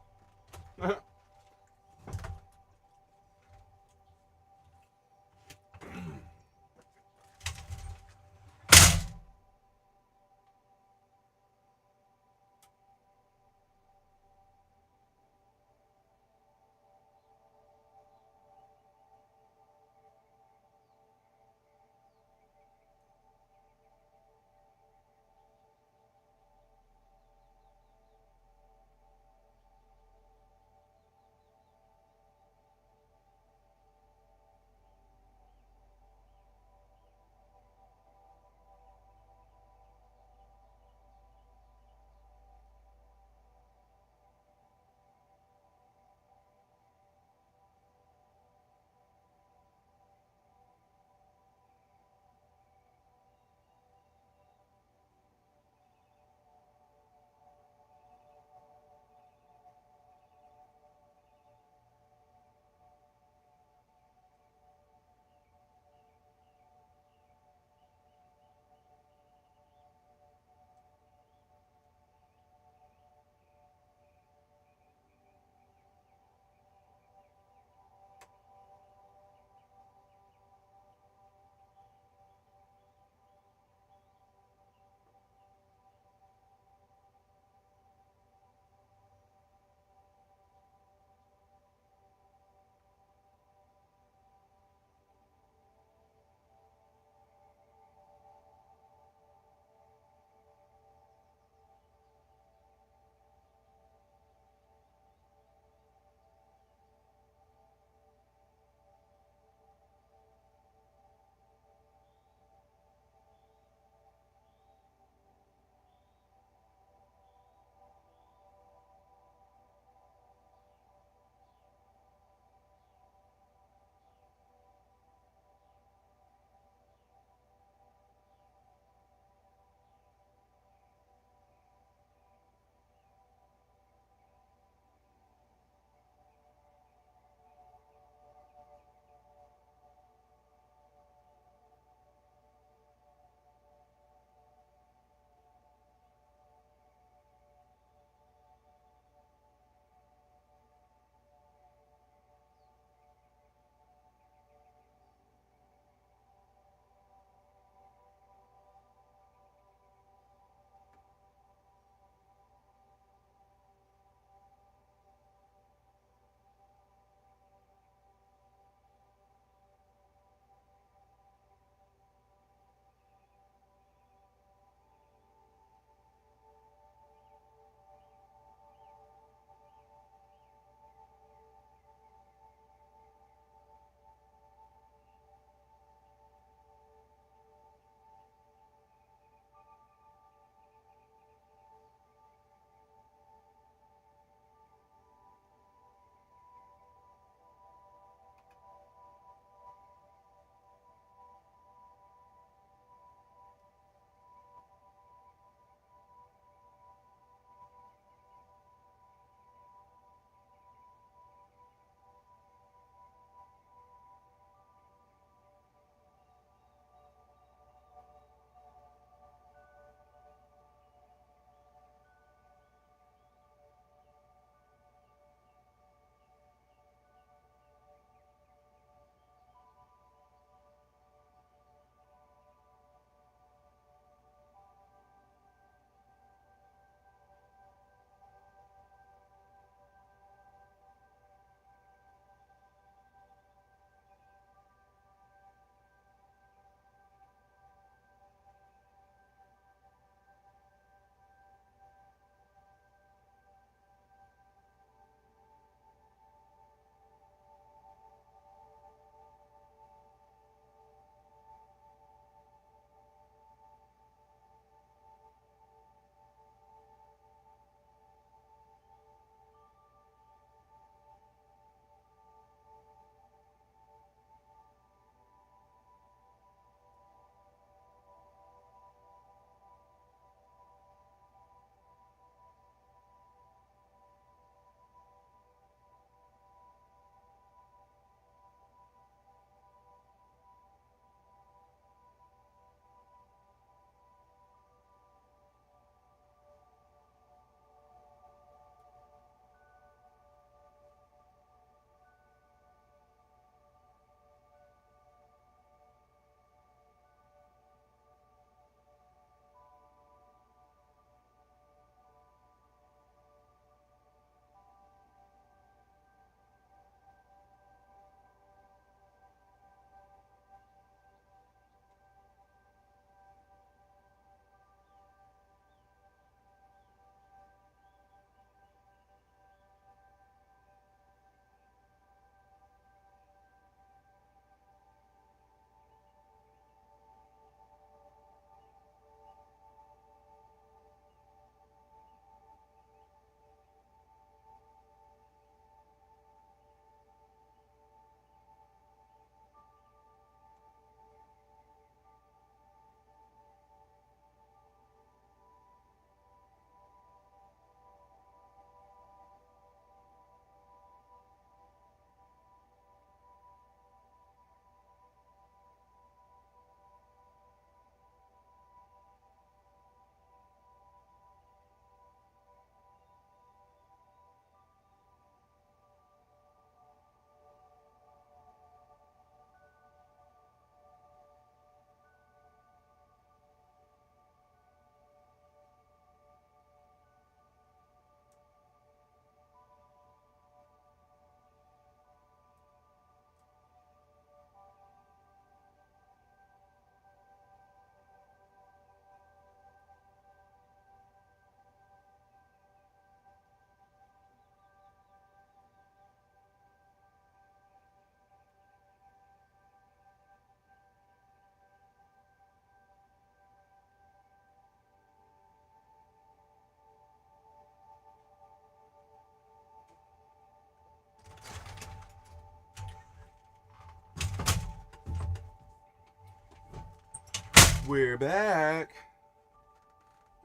We're back.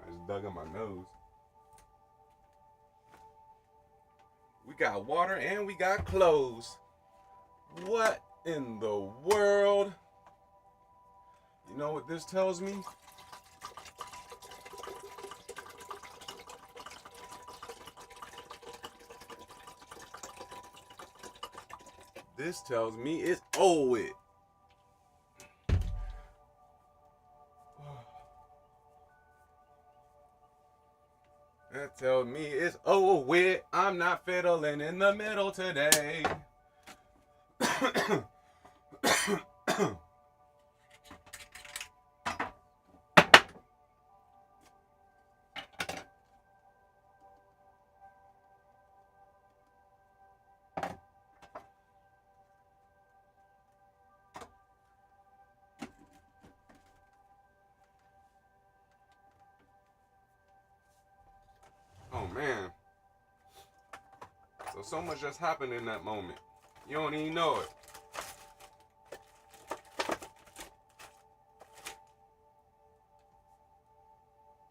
I just dug in my nose. We got water and we got clothes. What in the world? You know what this tells me? This tells me it's over with. That tells me it's over with. I'm not fiddling in the middle today. Oh man. So much just happened in that moment. You don't even know it.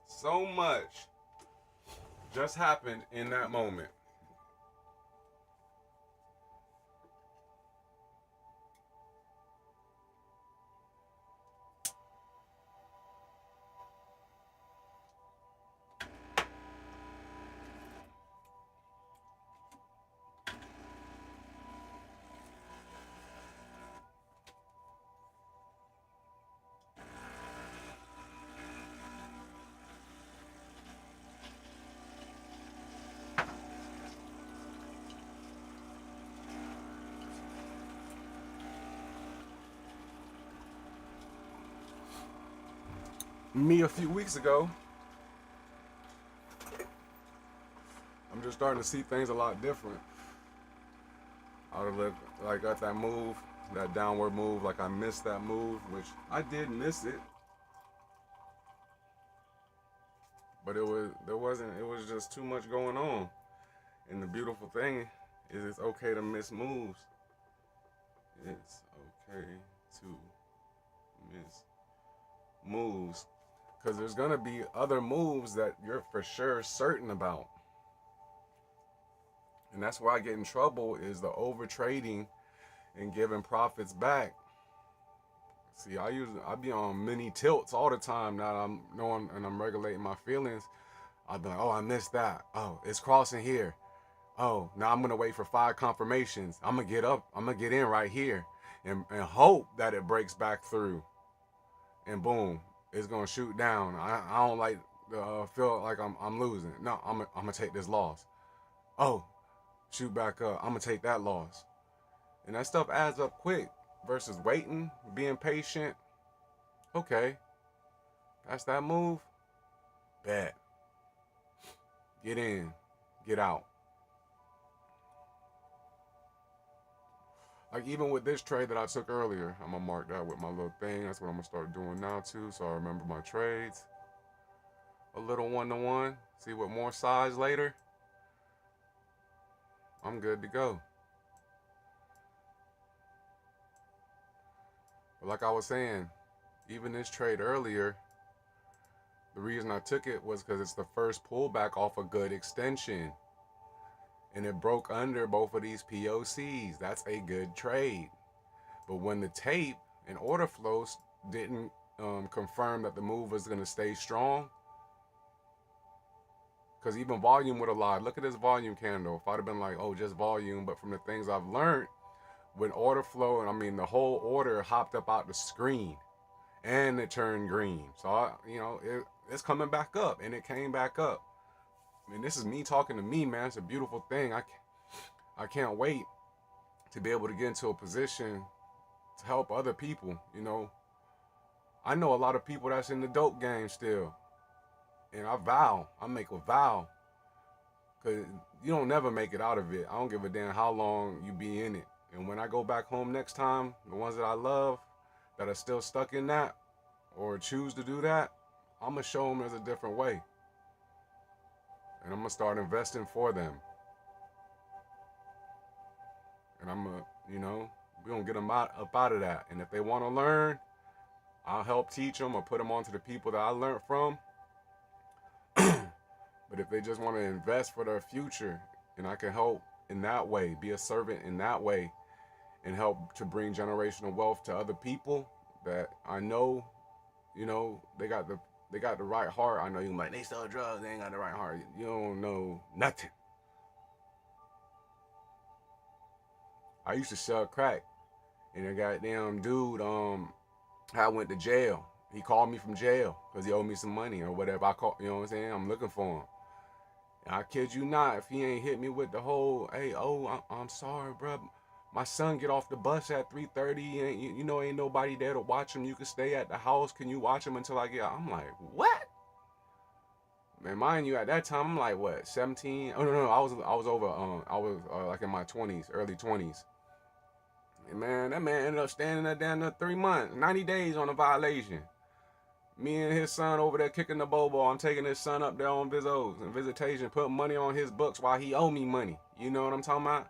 So much just happened in that moment. Me a few weeks ago, I'm just starting to see things a lot different. I would look like at that move, that downward move, like I missed that move, which I did miss it. But it was just too much going on. And the beautiful thing is it's okay to miss moves. It's okay to miss moves. Because there's going to be other moves that you're for sure certain about. And that's where I get in trouble is the over trading and giving profits back. See, I be on mini tilts all the time now that I'm knowing and I'm regulating my feelings. I'll be like, oh, I missed that. Oh, it's crossing here. Oh, now I'm going to wait for 5 confirmations. I'm going to get up. I'm going to get in right here and hope that it breaks back through. And boom, it's going to shoot down. I don't like feel like I'm losing. No, I'm going to take this loss. Oh, shoot back up. I'm going to take that loss. And that stuff adds up quick versus waiting, being patient. Okay, that's that move. Bet. Get in, get out. Like even with this trade that I took earlier, I'm gonna mark that with my little thing. That's what I'm gonna start doing now too, so I remember my trades. A little 1-to-1, see what more size later. I'm good to go. But like I was saying, even this trade earlier, the reason I took it was because it's the first pullback off a good extension. And it broke under both of these POCs. That's a good trade. But when the tape and order flows didn't confirm that the move was going to stay strong, because even volume would have lied. Look at this volume candle. If I'd have been like, oh, just volume, but from the things I've learned, when order flow, and I mean the whole order hopped up out the screen, and it turned green. So it's coming back up, and it came back up. I mean, this is me talking to me, man. It's a beautiful thing. I can't wait to be able to get into a position to help other people. I know a lot of people that's in the dope game still. And I make a vow. Because you don't never make it out of it. I don't give a damn how long you be in it. And when I go back home next time, the ones that I love that are still stuck in that or choose to do that, I'm going to show them there's a different way. And I'm going to start investing for them. And I'm going to, we're going to get them up out of that. And if they want to learn, I'll help teach them or put them onto the people that I learned from. But if they just want to invest for their future, and I can help in that way, be a servant in that way, and help to bring generational wealth to other people that I know, they got the right heart. I know you like, they sell drugs, they ain't got the right heart. You don't know nothing. I used to sell crack, and a goddamn dude, I went to jail. He called me from jail because he owed me some money or whatever. You know what I'm saying? I'm looking for him. And I kid you not, if he ain't hit me with the whole, hey, I'm sorry, bro. My son get off the bus at 3:30. And ain't nobody there to watch him. You can stay at the house. Can you watch him until I get out? I'm like, what? Man, mind you, at that time, I'm like, what, 17? Oh, no, I was over, I was like in my 20s, early 20s. And man, that man ended up standing there down there 3 months, 90 days on a violation. Me and his son over there kicking the bobo. I'm taking his son up there on visos and visitation, putting money on his books while he owe me money. You know what I'm talking about?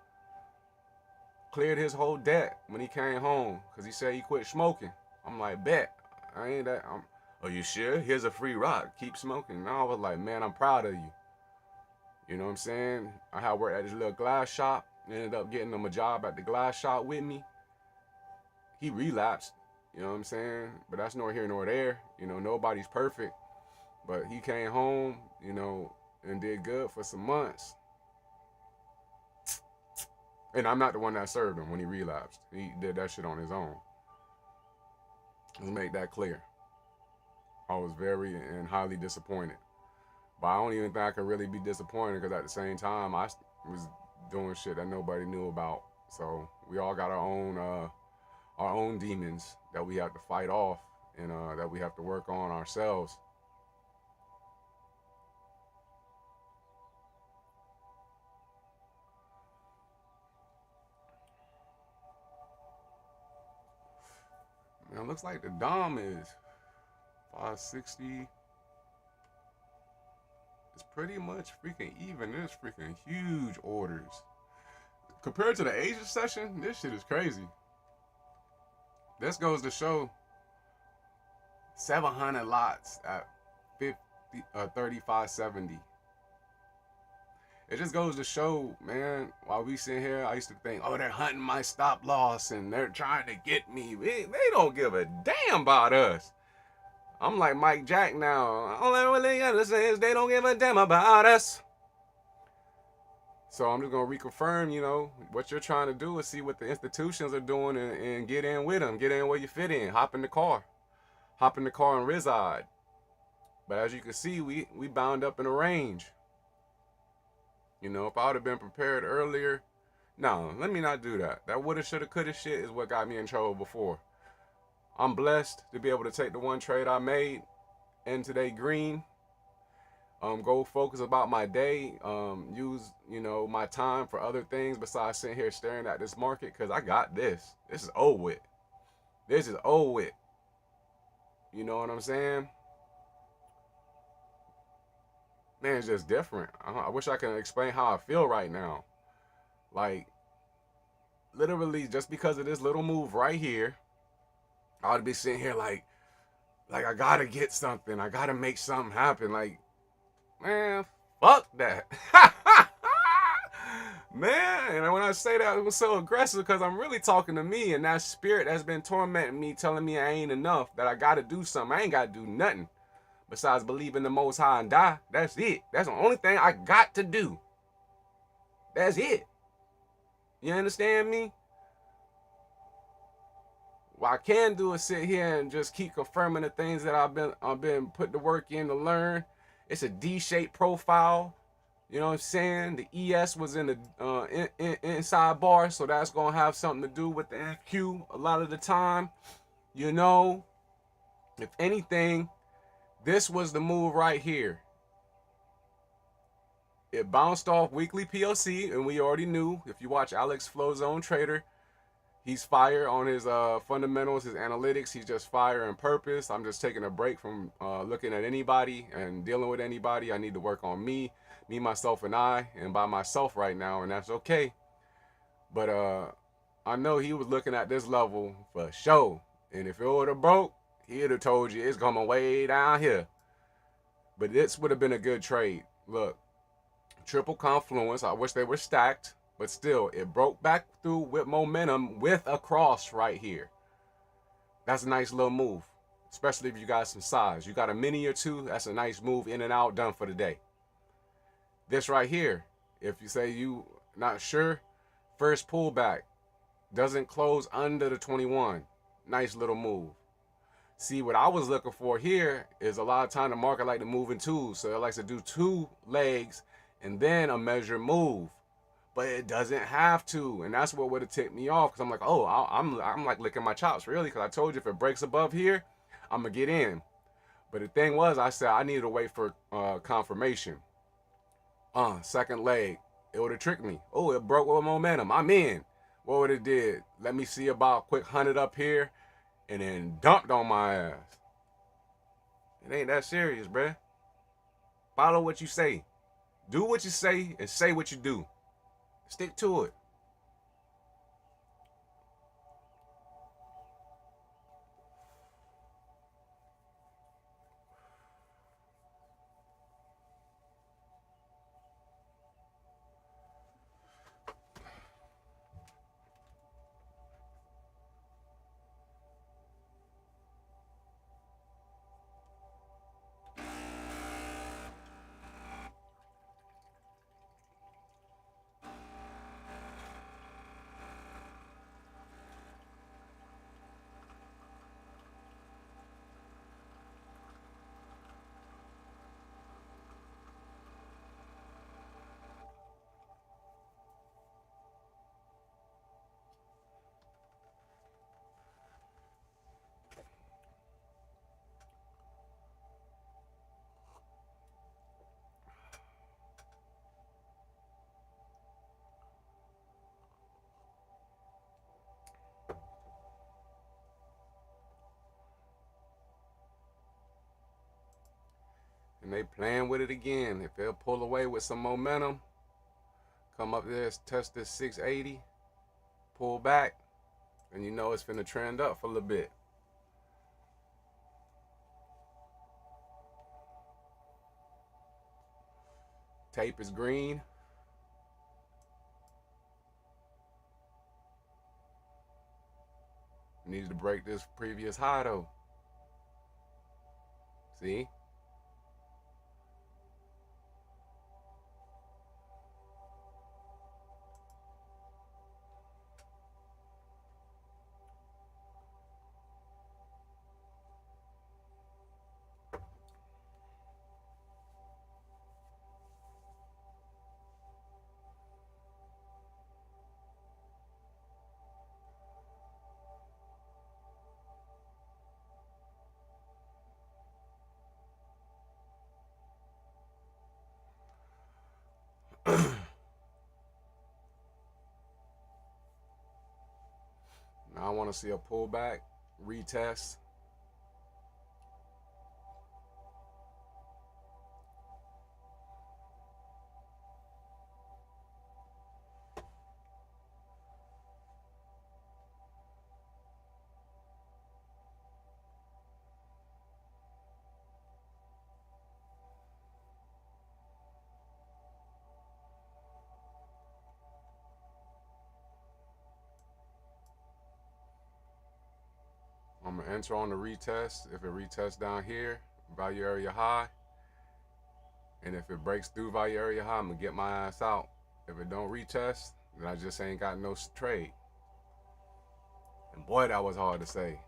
Cleared his whole debt when he came home because he said he quit smoking. I'm like, bet. I ain't that. Oh, you sure? Here's a free rock. Keep smoking. And I was like, man, I'm proud of you. You know what I'm saying? I had worked at this little glass shop. Ended up getting him a job at the glass shop with me. He relapsed. You know what I'm saying? But that's nor here nor there. Nobody's perfect. But he came home, and did good for some months. And I'm not the one that served him when he relapsed. He did that shit on his own. Let's make that clear. I was very and highly disappointed. But I don't even think I could really be disappointed because at the same time, I was doing shit that nobody knew about. So we all got our own demons that we have to fight off and that we have to work on ourselves. Man, it looks like the Dom is 560. It's pretty much freaking even. There's freaking huge orders. Compared to the Asia session, this shit is crazy. This goes to show 700 lots at 35.70. It just goes to show, man, while we sit here, I used to think, oh, they're hunting my stop loss and they're trying to get me. They don't give a damn about us. I'm like Mike Jack now. All they gotta say is they don't give a damn about us. So I'm just going to reconfirm, what you're trying to do is see what the institutions are doing and get in with them. Get in where you fit in. Hop in the car. Hop in the car and reside. But as you can see, we bound up in a range. If I would have been prepared earlier, no, let me not do that. That woulda, shoulda, coulda shit is what got me in trouble before. I'm blessed to be able to take the one trade I made in today green. Go focus about my day. Use, my time for other things besides sitting here staring at this market because I got this. This is old with. This is old with. You know what I'm saying? Man, it's just different. I wish I could explain how I feel right now. Like, literally, just because of this little move right here, I would be sitting here like I gotta get something. I gotta make something happen. Like, man, fuck that. Man, and when I say that, it was so aggressive because I'm really talking to me and that spirit that's been tormenting me, telling me I ain't enough, that I gotta do something. I ain't gotta do nothing besides believe in the Most High and die. That's it. That's the only thing I got to do. That's it. You understand me? What I can do is sit here and just keep confirming the things that I've been put the work in to learn. It's a D-shaped profile. You know what I'm saying? The ES was in the inside bar, so that's gonna have something to do with the FQ a lot of the time. If anything, this was the move right here. It bounced off weekly POC, and we already knew. If you watch Alex Flow Zone Trader, he's fire on his fundamentals, his analytics. He's just fire and purpose. I'm just taking a break from looking at anybody and dealing with anybody. I need to work on me, myself, and I, and by myself right now, and that's okay. But I know he was looking at this level for sure. And if it would have broke, He'd have told you it's coming way down here. But this would have been a good trade. Look, triple confluence. I wish they were stacked, but still, it broke back through with momentum with a cross right here. That's a nice little move, especially if you got some size. You got a mini or two, that's a nice move, in and out, done for the day. This right here, if you say you not sure, first pullback, doesn't close under the 21. Nice little move. See, what I was looking for here is a lot of time the market like to move in twos. So it likes to do two legs and then a measured move. But it doesn't have to. And that's what would have tipped me off. Because I'm like, oh, I'm like licking my chops, really. Because I told you if it breaks above here, I'm going to get in. But the thing was, I said I needed to wait for confirmation. Second leg. It would have tricked me. Oh, it broke with momentum. I'm in. What would it did? Let me see about a quick 100 up here. And then dumped on my ass. It ain't that serious, bruh. Follow what you say. Do what you say and say what you do. Stick to it. And they playing with it again. If they'll pull away with some momentum, come up there, test this 680, pull back, and you know it's finna trend up for a little bit. Tape is green. Needs to break this previous high though. See? Now I want to see a pullback, retest. I'm gonna enter on the retest. If it retests down here, value area high, and if it breaks through value area high, I'm gonna get my ass out. If it don't retest, then I just ain't got no trade. And boy, that was hard to say.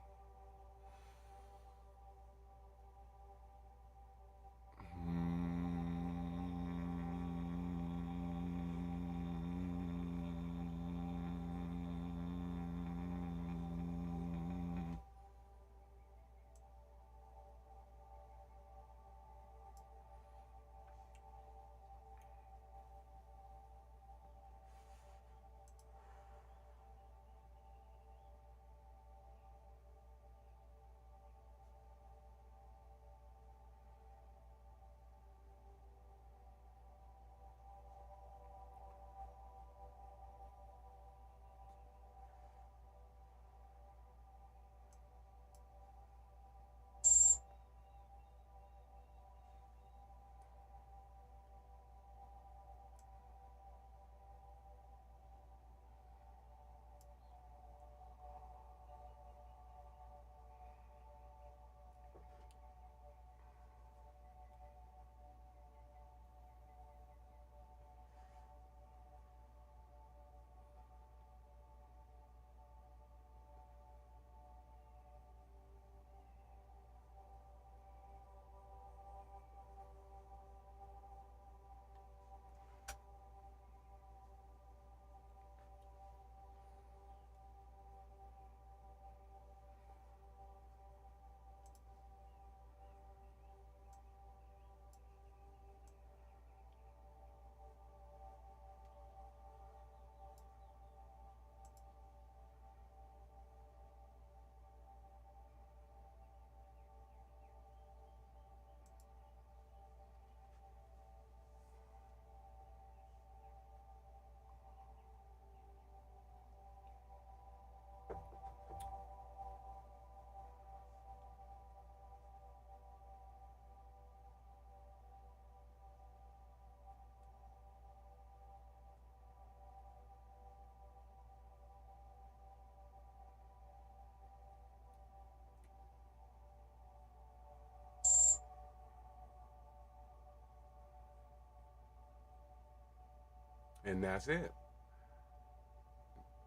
And that's it.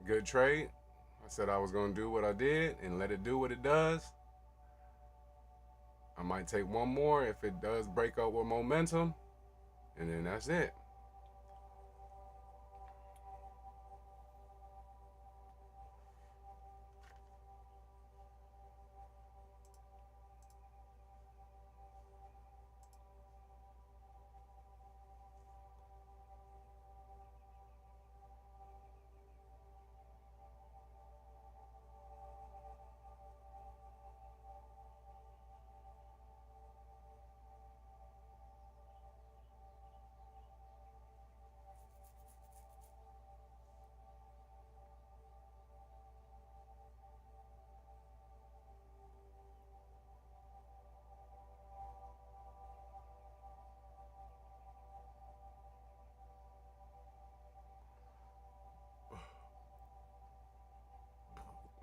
Good trade. I said I was going to do what I did and let it do what it does. I might take one more if it does break up with momentum, and then that's it.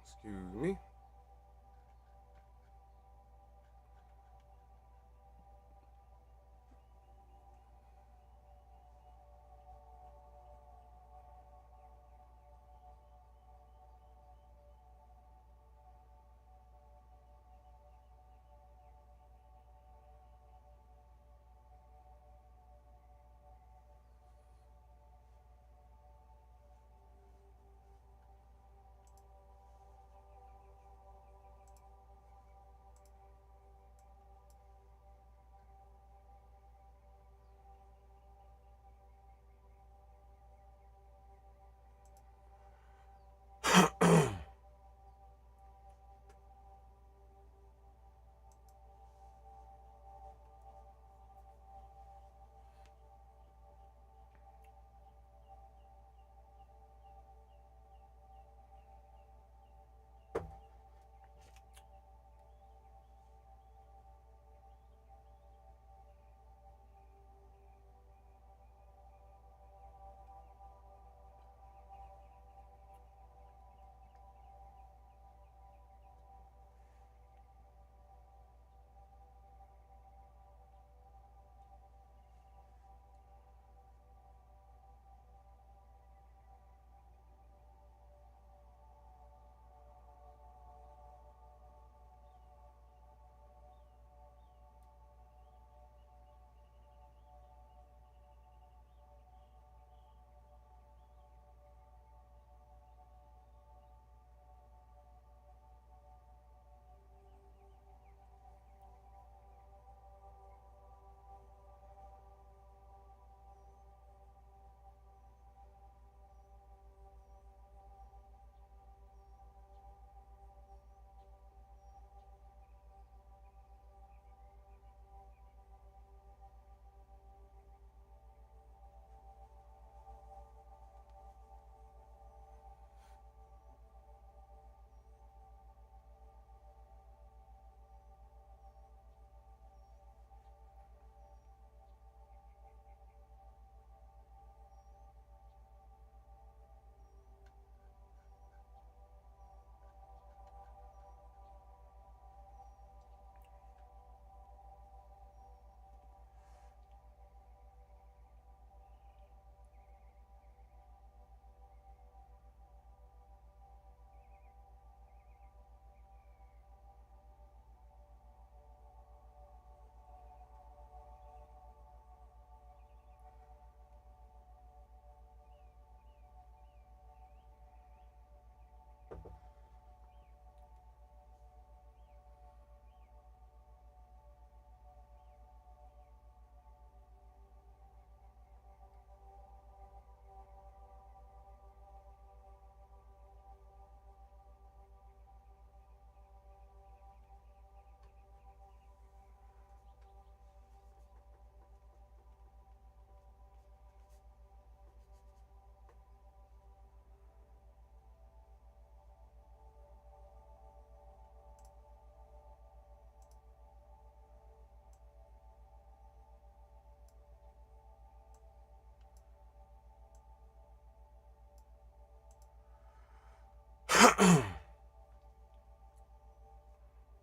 Excuse me.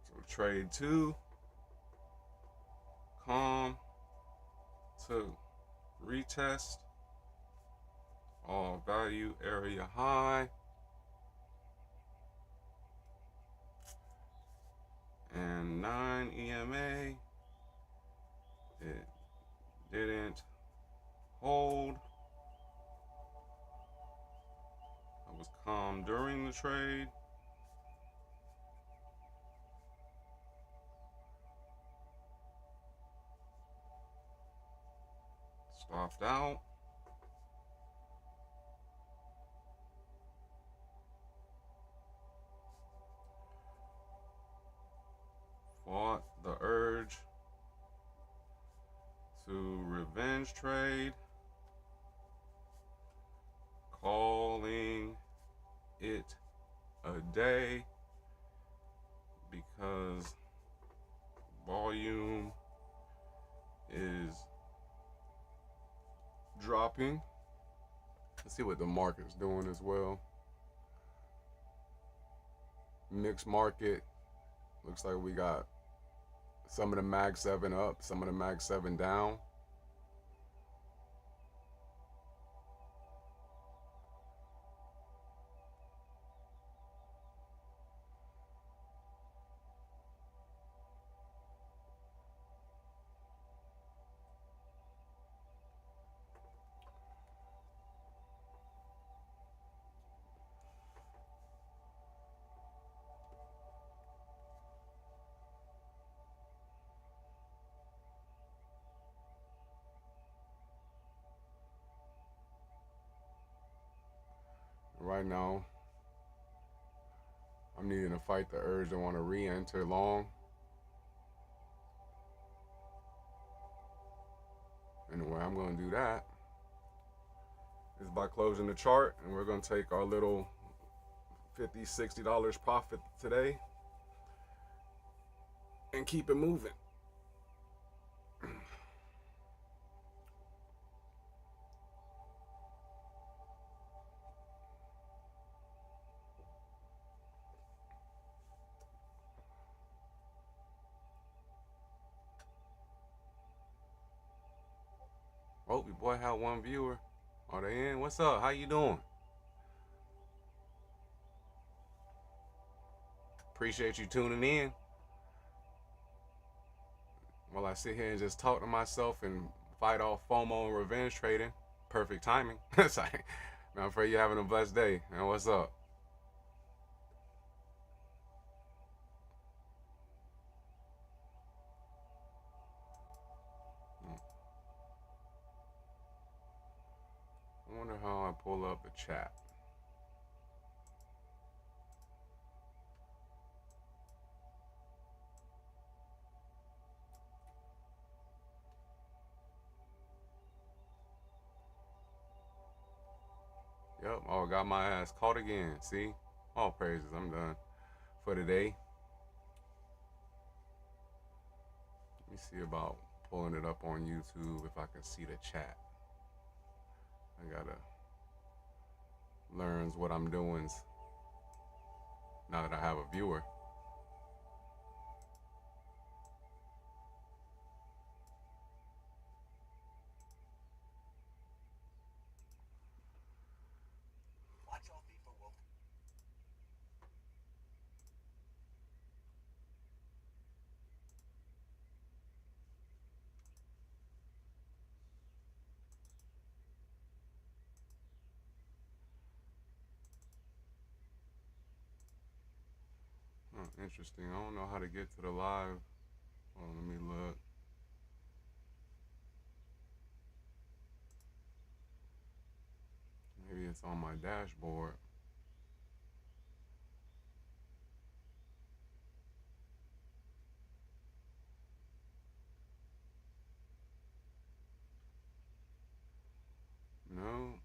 So trade two, calm, to retest, All value area high. And 9 EMA. It didn't hold. I was calm during the trade. Stopped out. Fought the urge to revenge trade. Calling it a day because volume is dropping. Let's see what the market's doing as well. Mixed market. Looks like we got some of the Mag 7 up, some of the Mag 7 down. Right now, I'm needing to fight the urge to want to re-enter long. And the way I'm going to do that is by closing the chart, and we're going to take our little $50, $60 profit today and keep it moving. Oh, your boy had one viewer. Are they in? What's up? How you doing? Appreciate you tuning in. While I sit here and just talk to myself and fight off FOMO and revenge trading. Perfect timing. Sorry. Man, I'm afraid you're having a blessed day. Man, what's up? I wonder how I pull up the chat. Yep. Oh, got my ass caught again. See? All praises. I'm done for today. Let me see about pulling it up on YouTube if I can see the chat. I gotta learn what I'm doing now that I have a viewer. Interesting. I don't know how to get to the live. Oh, let me look. Maybe it's on my dashboard. No.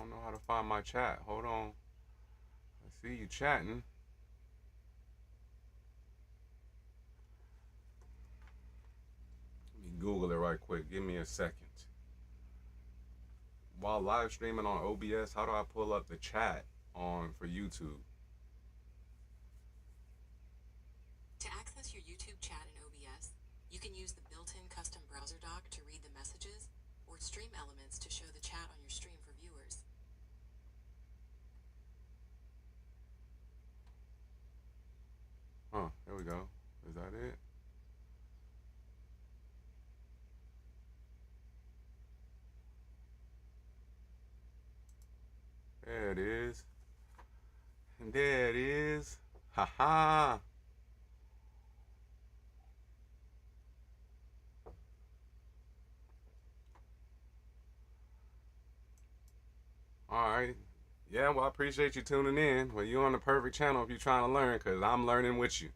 don't know how to find my chat. Hold on. I see you chatting. Let me Google it right quick. Give me a second. While live streaming on OBS, how do I pull up the chat on for YouTube? To access your YouTube chat in OBS, you can use the built-in custom browser dock to read the messages, or stream elements to show the chat on your stream for viewers. Huh, there we go. Is that it? There it is. And there it is. Ha ha. All right. Yeah, well, I appreciate you tuning in. Well, you're on the perfect channel if you're trying to learn, because I'm learning with you.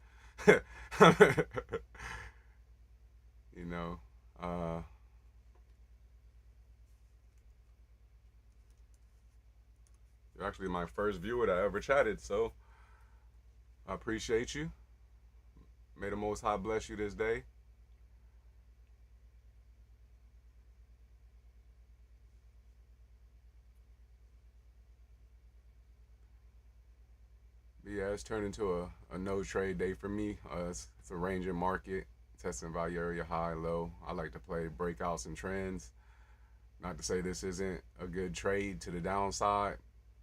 You know, uh, you're actually my first viewer that I ever chatted, so I appreciate you. May the Most High bless you this day. But yeah, it's turned into a no trade day for me. It's a ranging market, testing value area high, low. I like to play breakouts and trends. Not to say this isn't a good trade to the downside,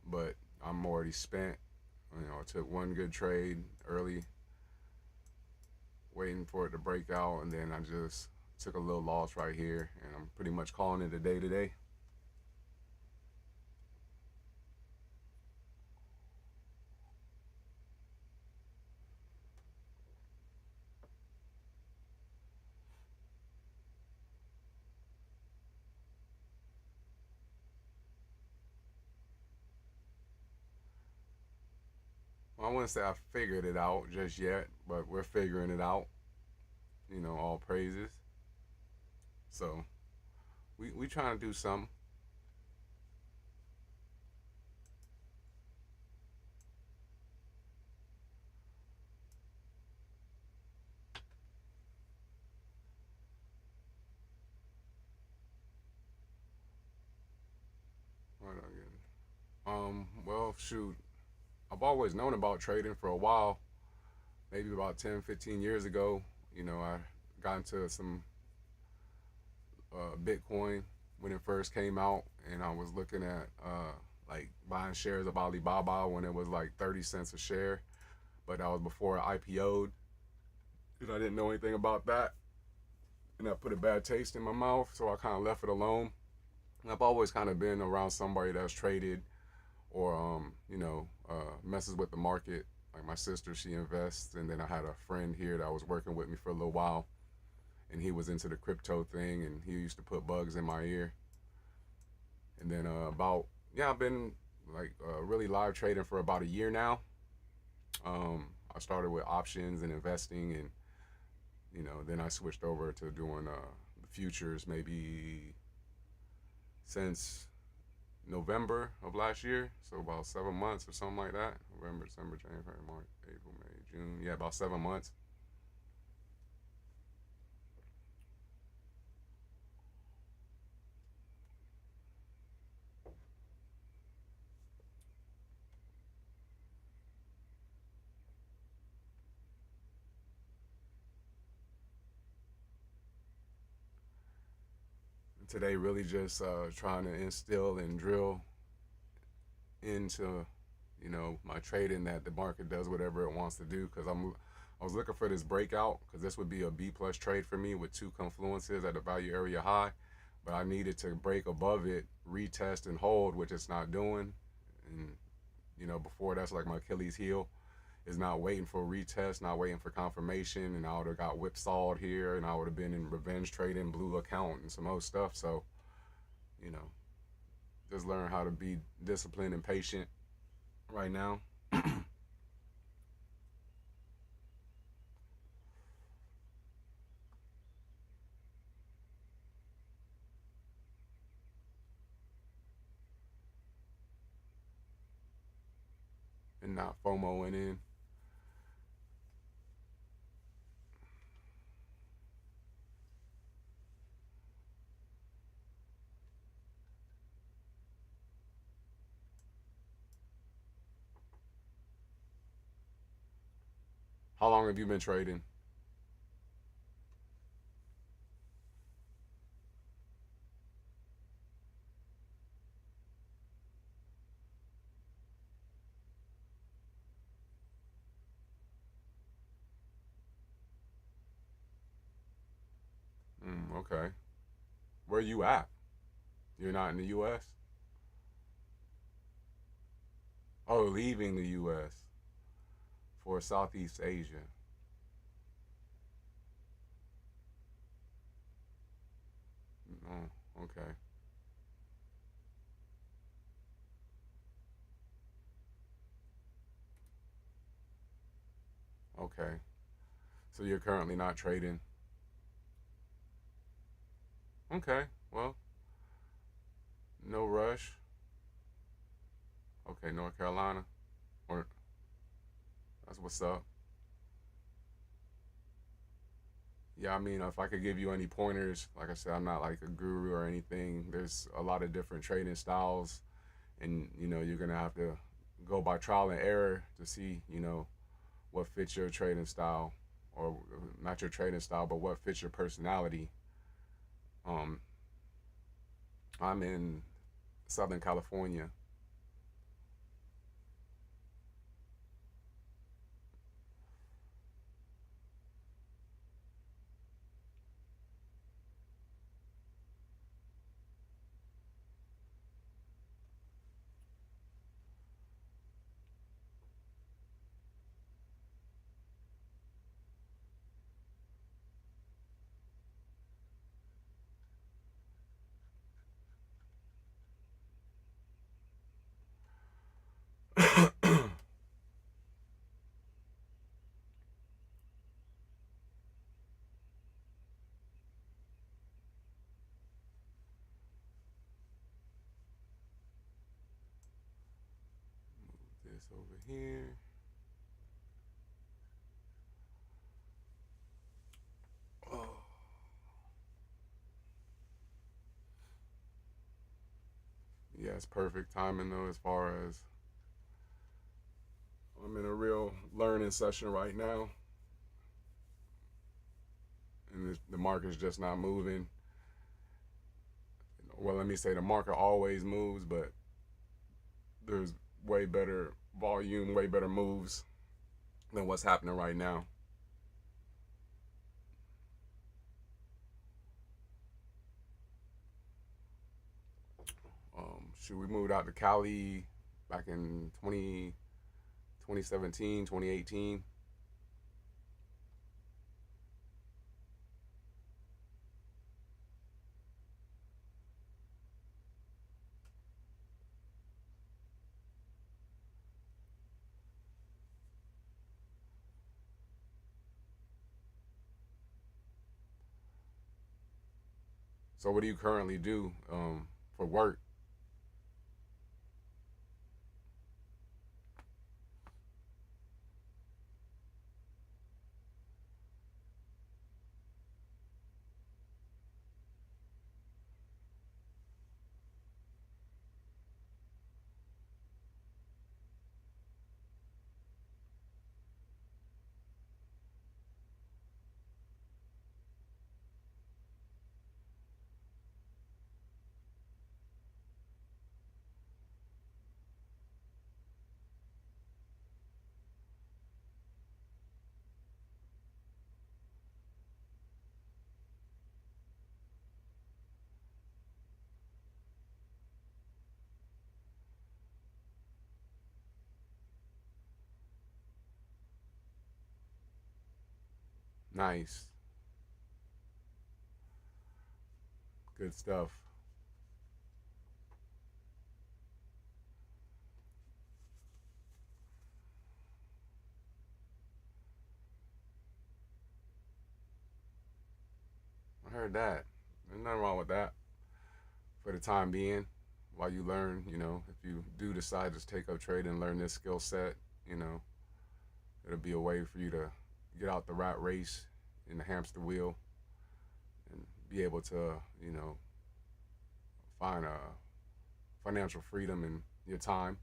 but I'm already spent. You know, I took one good trade early, waiting for it to break out, and then I just took a little loss right here, and I'm pretty much calling it a day today. Well, I wouldn't say I figured it out just yet, but we're figuring it out. You know, all praises. So we trying to do something. What again? Well, shoot, I've always known about trading for a while. Maybe about 10, 15 years ago, you know, I got into some Bitcoin when it first came out, and I was looking at like buying shares of Alibaba when it was like 30 cents a share, but that was before it IPO'd, and I didn't know anything about that, and that put a bad taste in my mouth, so I kind of left it alone. And I've always kind of been around somebody that's traded or messes with the market. Like my sister, she invests, and then I had a friend here that was working with me for a little while, and he was into the crypto thing, and he used to put bugs in my ear. And then I've been like really live trading for about a year now. I started with options and investing, and then I switched over to doing the futures maybe since November of last year, so about 7 months or something like that. November, December, January, March, April, May, June. Yeah, about 7 months. Today, really just trying to instill and drill into, my trading that the market does whatever it wants to do. Because I was looking for this breakout because this would be a B plus trade for me with two confluences at the value area high, but I needed to break above it, retest and hold, which it's not doing. And before that's like my Achilles heel is not waiting for a retest, not waiting for confirmation, and I would have got whipsawed here, and I would have been in revenge trading, blue account, and some other stuff. So, you know, just learn how to be disciplined and patient right now. not FOMOing in. How long have you been trading? Okay. Where you at? You're not in the U.S.? Oh, leaving the U.S. for Southeast Asia. Oh, okay. Okay. So you're currently not trading. Okay. Well, no rush. Okay, North Carolina. Or that's what's up. Yeah, I mean, if I could give you any pointers, like I said, I'm not like a guru or anything. There's a lot of different trading styles, and you're gonna have to go by trial and error to see, what fits your trading style, or not your trading style, but what fits your personality. Um, I'm in Southern California. Move this over here. Oh, yeah, it's perfect timing though. As far as I'm in a real learning session right now, and the market's just not moving. Well, let me say the market always moves, but there's way better volume, way better moves than what's happening right now. Shoot, we moved out to Cali back in 2017, 2018. So, what do you currently do for work? Nice, good stuff. I heard that. There's nothing wrong with that for the time being. While you learn, if you do decide to take up trading and learn this skill set, You know, it'll be a way for you to get out the rat race in the hamster wheel and be able to, you know, find a financial freedom in your time.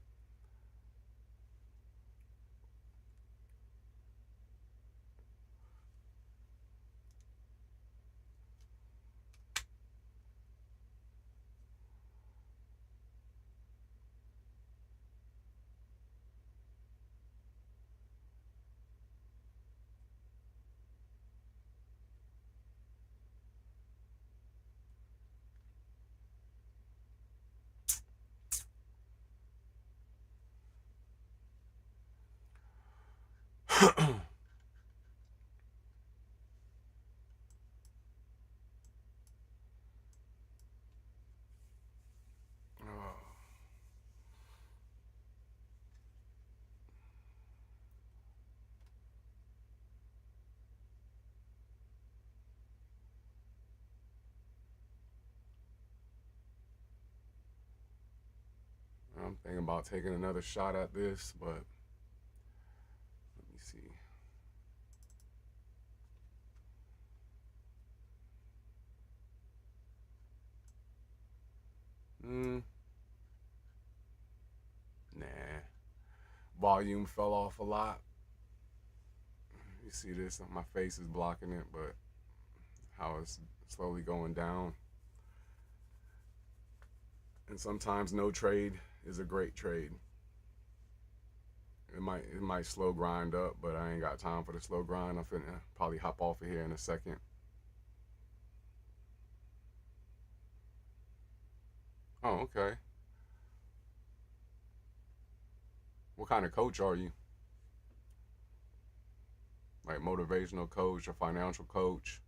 I'm thinking about taking another shot at this, but let me see. Nah. Volume fell off a lot. You see this? My face is blocking it, but how it's slowly going down. And sometimes no trade is a great trade. It might slow grind up, but I ain't got time for the slow grind. I'm finna probably hop off of here in a second. Oh, okay. What kind of coach are you? Like motivational coach or financial coach?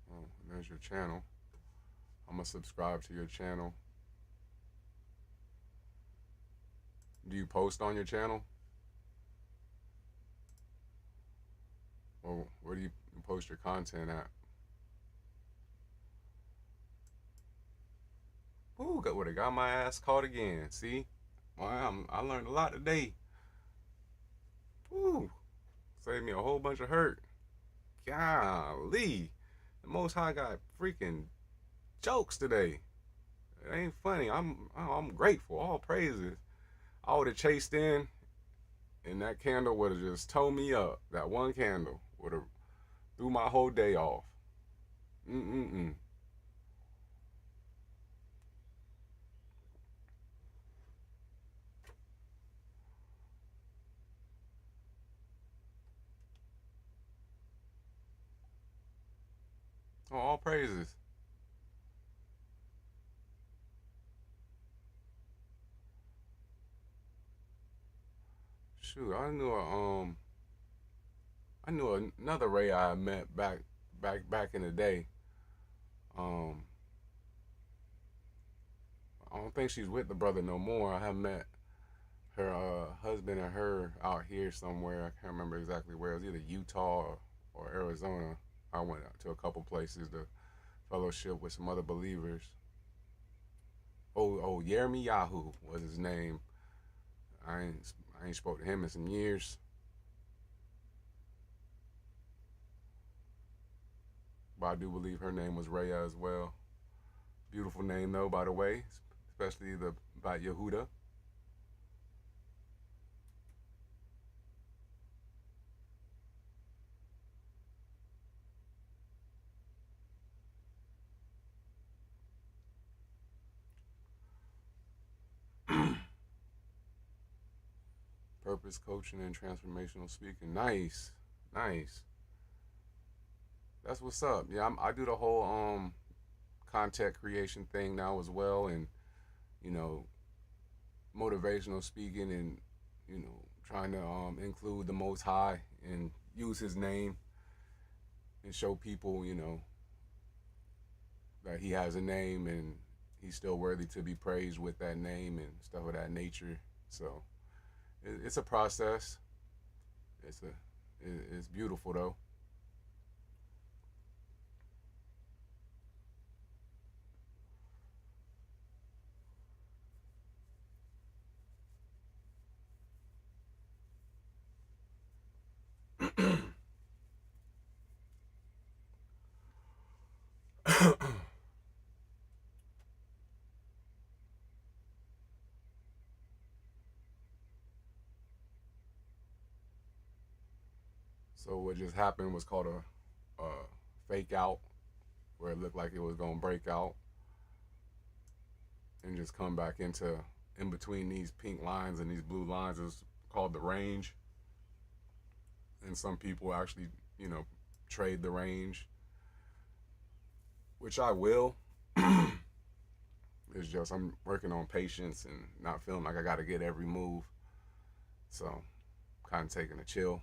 Oh, there's your channel. I'm gonna subscribe to your channel. Do you post on your channel? Or where do you post your content at? Ooh, would have got my ass caught again. See? Well, I learned a lot today. Ooh, saved me a whole bunch of hurt. Golly. The Most High got freaking jokes today. It ain't funny. I'm grateful. All praises. I would have chased in, and that candle would have just towed me up. That one candle would have threw my whole day off. Mm-mm-mm. Oh, all praises. Shoot, I knew another Ray I met back in the day. Um, I don't think she's with the brother no more. I have met her husband and her out here somewhere. I can't remember exactly where. It was either Utah or Arizona. I went to a couple places to fellowship with some other believers. Yahoo was his name. I ain't spoke to him in some years. But I do believe her name was Raya as well. Beautiful name though, by the way, especially the Bat Yehuda. Purpose coaching and transformational speaking. Nice, nice. That's what's up. Yeah, I do the whole content creation thing now as well, and you know, motivational speaking, and you know, trying to include the Most High and use His name and show people, you know, that He has a name, and he's still worthy to be praised with that name and stuff of that nature. So it's a process. It's beautiful though. So what just happened was called a fake out, where it looked like it was gonna break out and just come back into in between these pink lines and these blue lines is called the range. And some people actually, trade the range, which I will. It's just I'm working on patience and not feeling like I got to get every move. So, kind of taking a chill.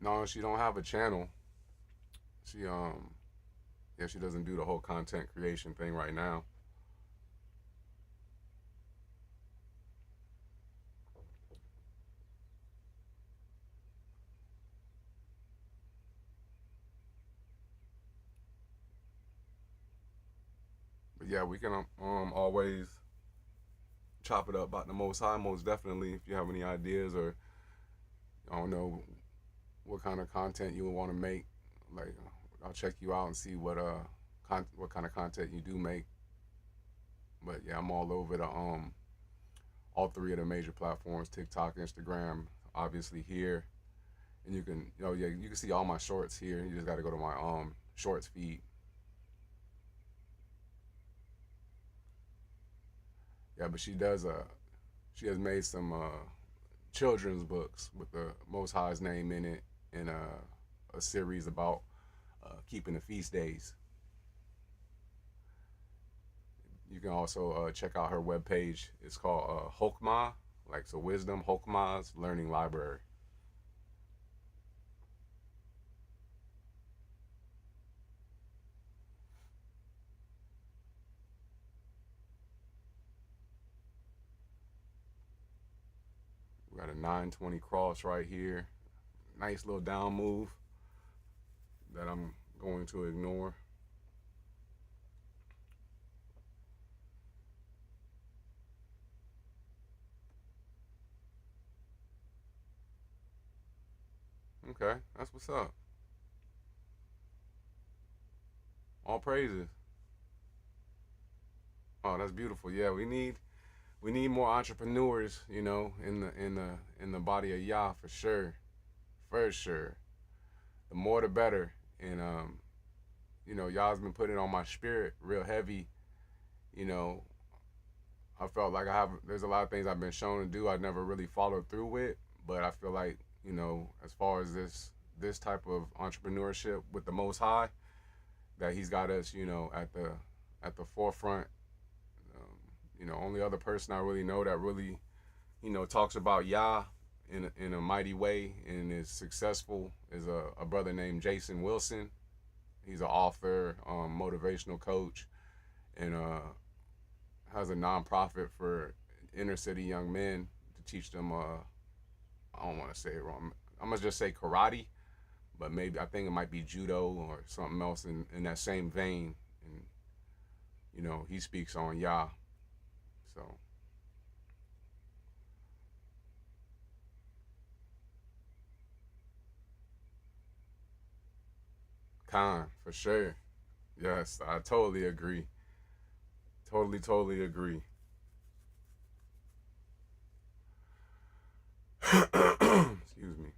No, she don't have a channel. She yeah, she doesn't do the whole content creation thing right now. But yeah, we can always chop it up about the Most High, most definitely. If you have any ideas or I don't know what kind of content you would want to make, like I'll check you out and see what kind of content you do make. But yeah, I'm all over the all three of the major platforms: TikTok, Instagram, obviously here, and you can yeah you can see all my shorts here. You just got to go to my shorts feed. Yeah, but she has made some children's books with the Most High's name in it, and a series about keeping the feast days. You can also check out her webpage. It's called Hokmah, like so wisdom, Hokmah's learning library. We got a 920 cross right here. Nice little down move that I'm going to ignore. Okay, that's what's up. All praises. Oh, that's beautiful. Yeah, we need more entrepreneurs, in the body of Yah for sure, for sure. The more the better. And Yah's been putting it on my spirit real heavy. You know, I felt like there's a lot of things I've been shown to do I never really followed through with, but I feel like as far as this type of entrepreneurship with the Most High, that He's got us, at the forefront. Only other person I really know that really, talks about Yah in a mighty way and is successful is a brother named Jason Wilson. He's an author, motivational coach, and has a nonprofit for inner city young men to teach them. I don't want to say it wrong. I'm gonna just say karate, but maybe I think it might be judo or something else in that same vein. And he speaks on Yah. So Khan for sure. Yes, I totally agree. Totally agree. Excuse me.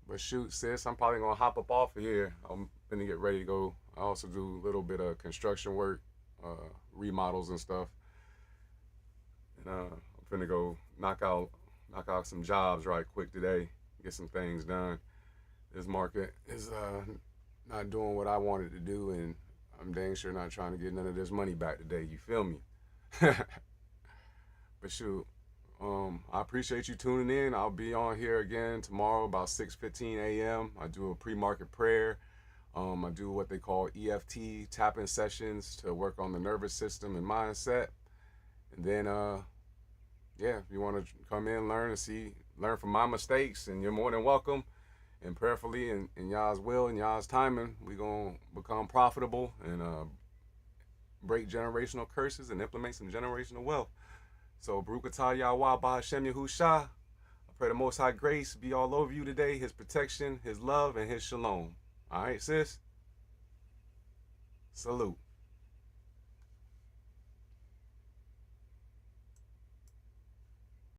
But shoot, sis, I'm probably gonna hop up off of here. I'm gonna get ready to go. I also do a little bit of construction work, remodels and stuff. And I'm finna go knock out some jobs right quick today, get some things done. This market is not doing what I wanted to do, and I'm dang sure not trying to get none of this money back today. You feel me? But shoot, I appreciate you tuning in. I'll be on here again tomorrow about 6:15 a.m. I do a pre-market prayer. I do what they call EFT tapping sessions to work on the nervous system and mindset. And then, yeah, if you want to come in, learn from my mistakes, and you're more than welcome. And prayerfully, in y'all's will and y'all's timing, we gonna become profitable and break generational curses and implement some generational wealth. So, Baruch Atah Yahweh Ba'Hashem Yahushua. I pray the Most High grace be all over you today, His protection, His love, and His shalom. All right, sis? Salute.